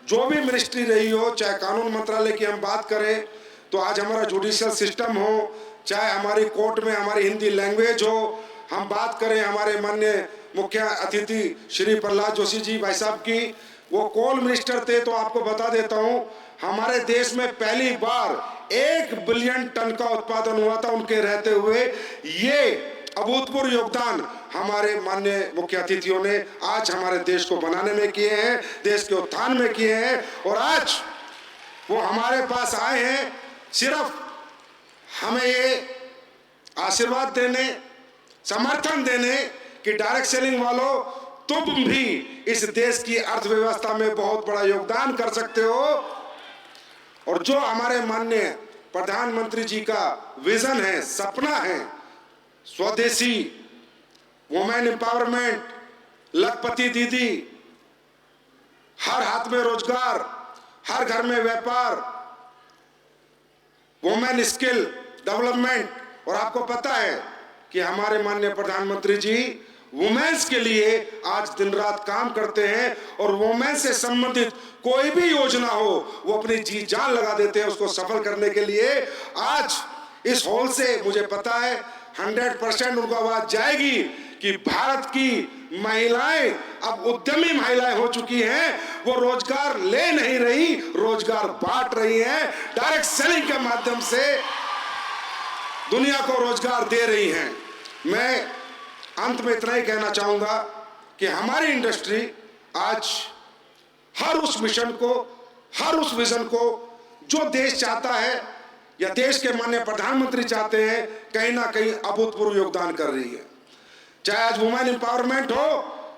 जो भी मिनिस्ट्री रही हो, चाहे कानून मंत्रालय की हम बात करें तो आज हमारा जुडिशियल सिस्टम हो, चाहे हमारी कोर्ट में हमारी हिंदी लैंग्वेज हो, हम बात करें हमारे माननीय मुख्य अतिथि श्री प्रहलाद जोशी जी भाई साहब की, वो कोल मिनिस्टर थे। तो आपको बता देता हूं हमारे देश में पहली बार 1 बिलियन टन का उत्पादन हुआ था उनके रहते हुए। ये अभूतपूर्व योगदान हमारे माननीय मुख्य अतिथियों ने आज हमारे देश को बनाने में किए हैं, देश के उत्थान में किए हैं। और आज वो हमारे पास आए हैं सिर्फ हमें ये आशीर्वाद देने, समर्थन देने कि डायरेक्ट सेलिंग वालों तुम भी इस देश की अर्थव्यवस्था में बहुत बड़ा योगदान कर सकते हो। और जो हमारे माननीय प्रधानमंत्री जी का विजन है, सपना है, स्वदेशी, वुमेन एम्पावरमेंट, लखपति दीदी, हर हाथ में रोजगार, हर घर में व्यापार, वुमेन स्किल डेवलपमेंट। और आपको पता है कि हमारे माननीय प्रधानमंत्री जी वुमेन्स के लिए आज दिन रात काम करते हैं और वुमेन से संबंधित कोई भी योजना हो वो अपनी जी जान लगा देते हैं उसको सफल करने के लिए। आज इस हॉल से मुझे पता है 100% उनको आवाज जाएगी कि भारत की महिलाएं अब उद्यमी महिलाएं हो चुकी हैं, वो रोजगार ले नहीं रही, रोजगार बांट रही हैं, डायरेक्ट सेलिंग के माध्यम से दुनिया को रोजगार दे रही हैं। मैं अंत में इतना ही कहना चाहूंगा कि हमारी इंडस्ट्री आज हर उस मिशन को, हर उस विजन को जो देश चाहता है या देश के माननीय प्रधानमंत्री चाहते हैं, कहीं ना कहीं अभूतपूर्व योगदान कर रही है। चाहे आज वुमेन एम्पावरमेंट हो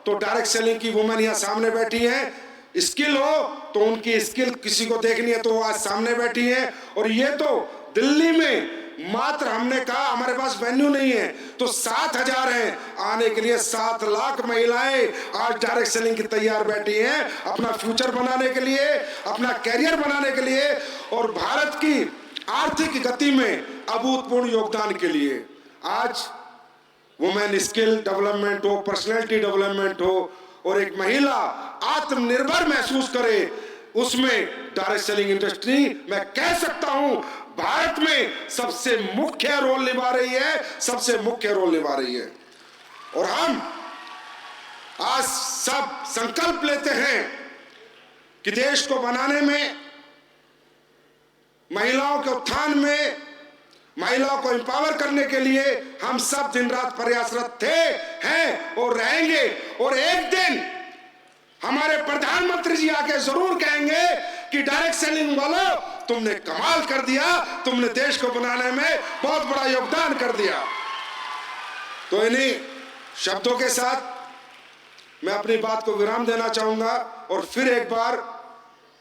तो डायरेक्ट सेलिंग की वुमेन यहाँ सामने बैठी है, स्किल हो तो उनकी स्किल किसी को देखनी है तो आज सामने बैठी है। और ये तो दिल्ली में मात्र हमने कहा हमारे पास वेन्यू नहीं है तो 7,000 हैं, आने के लिए 7 लाख महिलाएं आज डायरेक्ट सेलिंग की तैयार बैठी हैं अपना फ्यूचर बनाने के लिए, अपना कैरियर बनाने के लिए और भारत की आर्थिक गति में अभूतपूर्व योगदान के लिए। आज वुमेन स्किल डेवलपमेंट हो, पर्सनैलिटी डेवलपमेंट हो और एक महिला आत्मनिर्भर महसूस करे, उसमें डायरेक्ट सेलिंग इंडस्ट्री मैं कह सकता हूं भारत में सबसे मुख्य रोल निभा रही है, सबसे मुख्य रोल निभा रही है। और हम आज सब संकल्प लेते हैं कि देश को बनाने में, महिलाओं के उत्थान में, महिलाओं को एम्पावर करने के लिए हम सब दिन रात प्रयासरत थे, हैं और रहेंगे। और एक दिन हमारे प्रधानमंत्री जी आके जरूर कहेंगे कि डायरेक्ट सेलिंग वालों तुमने कमाल कर दिया, तुमने देश को बनाने में बहुत बड़ा योगदान कर दिया। तो इन्हीं शब्दों के साथ मैं अपनी बात को विराम देना चाहूंगा और फिर एक बार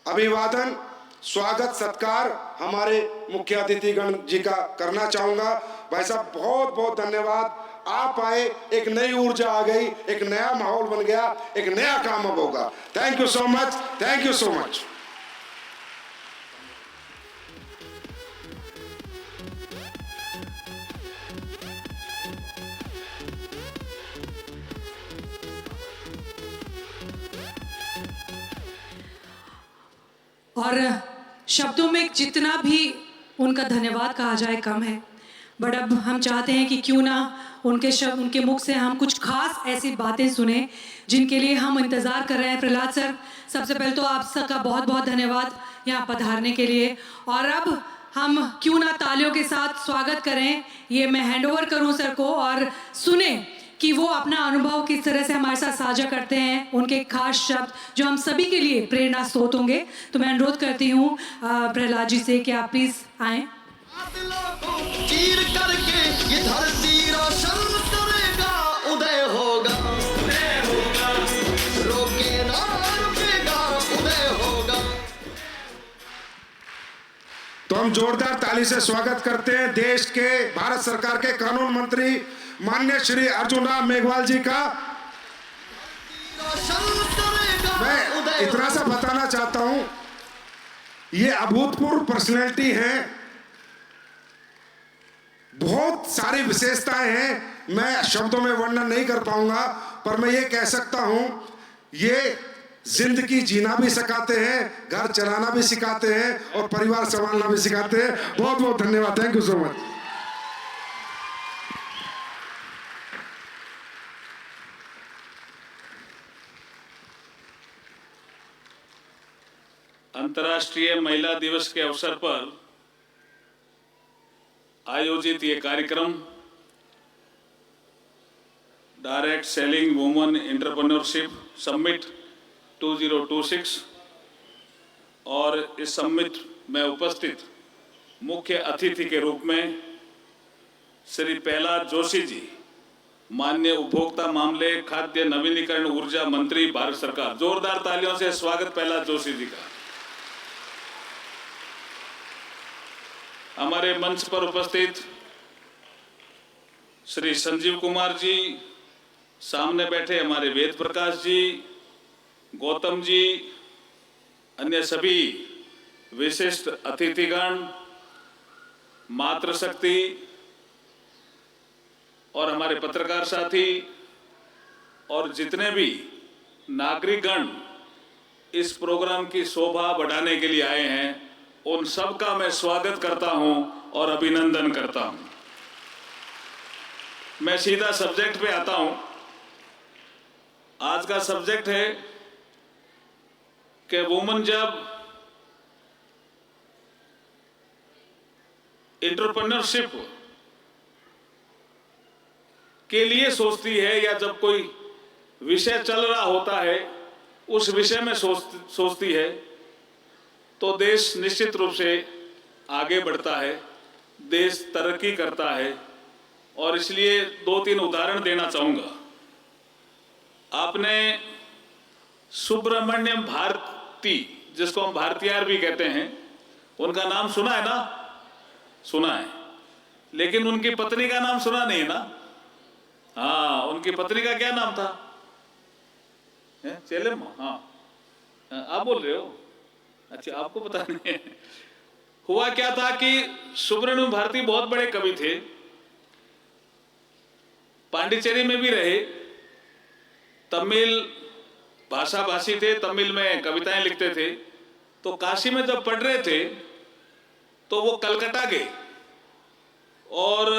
अभिवादन, स्वागत, सत्कार हमारे मुख्य अतिथिगण जी का करना चाहूंगा। भाई साहब बहुत बहुत धन्यवाद, आप आए, एक नई ऊर्जा आ गई, एक नया माहौल बन गया, एक नया काम अब होगा। Thank you so much, thank you so much. और शब्दों में जितना भी उनका धन्यवाद कहा जाए कम है, बट अब हम चाहते हैं कि क्यों ना उनके मुख से हम कुछ खास ऐसी बातें सुने जिनके लिए हम इंतज़ार कर रहे हैं। प्रहलाद सर, सबसे पहले तो आप सबका बहुत बहुत धन्यवाद यहाँ पधारने के लिए। और अब हम क्यों ना तालियों के साथ स्वागत करें, ये मैं हैंड ओवर करूँ सर को और सुने कि वो अपना अनुभव किस तरह से हमारे साथ साझा करते हैं, उनके खास शब्द जो हम सभी के लिए प्रेरणा स्रोत होंगे। तो मैं अनुरोध करती हूँ प्रहलाद जी से कि आप प्लीज़ आएँ। चीर करके ये धरती रोशन करेगा, उदय होगा, उदय होगा, रोके ना रुकेगा, उदय होगा। तो हम जोरदार ताली से स्वागत करते हैं देश के भारत सरकार के कानून मंत्री माननीय श्री अर्जुन राम मेघवाल जी का। मैं इतना सा बताना चाहता हूं, ये अभूतपूर्व पर्सनैलिटी हैं, बहुत सारी विशेषताएं हैं, मैं शब्दों में वर्णन नहीं कर पाऊंगा, पर मैं ये कह सकता हूं ये जिंदगी जीना भी सिखाते हैं, घर चलाना भी सिखाते हैं और परिवार संभालना भी सिखाते हैं। बहुत बहुत धन्यवाद, थैंक यू सो मच। अंतर्राष्ट्रीय महिला दिवस के अवसर पर आयोजित ये कार्यक्रम direct selling women entrepreneurship summit 2026 और इस समिट में उपस्थित मुख्य अतिथि के रूप में श्री प्रहलाद जोशी जी, माननीय उपभोक्ता मामले, खाद्य नवीनीकरण, ऊर्जा मंत्री, भारत सरकार। जोरदार तालियों से स्वागत प्रहलाद जोशी जी का। हमारे मंच पर उपस्थित श्री संजीव कुमार जी, सामने बैठे हमारे वेद प्रकाश जी, गौतम जी, अन्य सभी विशिष्ट अतिथिगण, मातृशक्ति और हमारे पत्रकार साथी और जितने भी नागरिकगण इस प्रोग्राम की शोभा बढ़ाने के लिए आए हैं, उन सब का मैं स्वागत करता हूं और अभिनंदन करता हूं। मैं सीधा सब्जेक्ट पे आता हूं। आज का सब्जेक्ट है कि वुमन जब एंटरप्रेन्योरशिप के लिए सोचती है या जब कोई विषय चल रहा होता है उस विषय में सोचती है तो देश निश्चित रूप से आगे बढ़ता है, देश तरक्की करता है। और इसलिए 2-3 उदाहरण देना चाहूंगा। आपने सुब्रमण्यम भारती, जिसको हम भारतीयार भी कहते हैं, उनका नाम सुना है ना? सुना है। लेकिन उनकी पत्नी का नाम सुना नहीं ना? हाँ, उनकी पत्नी का क्या नाम था? चेलेम्मा। हाँ, आप बोल रहे हो? अच्छा, आपको पता नहीं है। हुआ क्या था कि सुब्रमण्य भारती बहुत बड़े कवि थे, पांडिचेरी में भी रहे, तमिल भाषा भाषी थे, तमिल में कविताएं लिखते थे। तो काशी में जब पढ़ रहे थे तो वो कलकत्ता गए और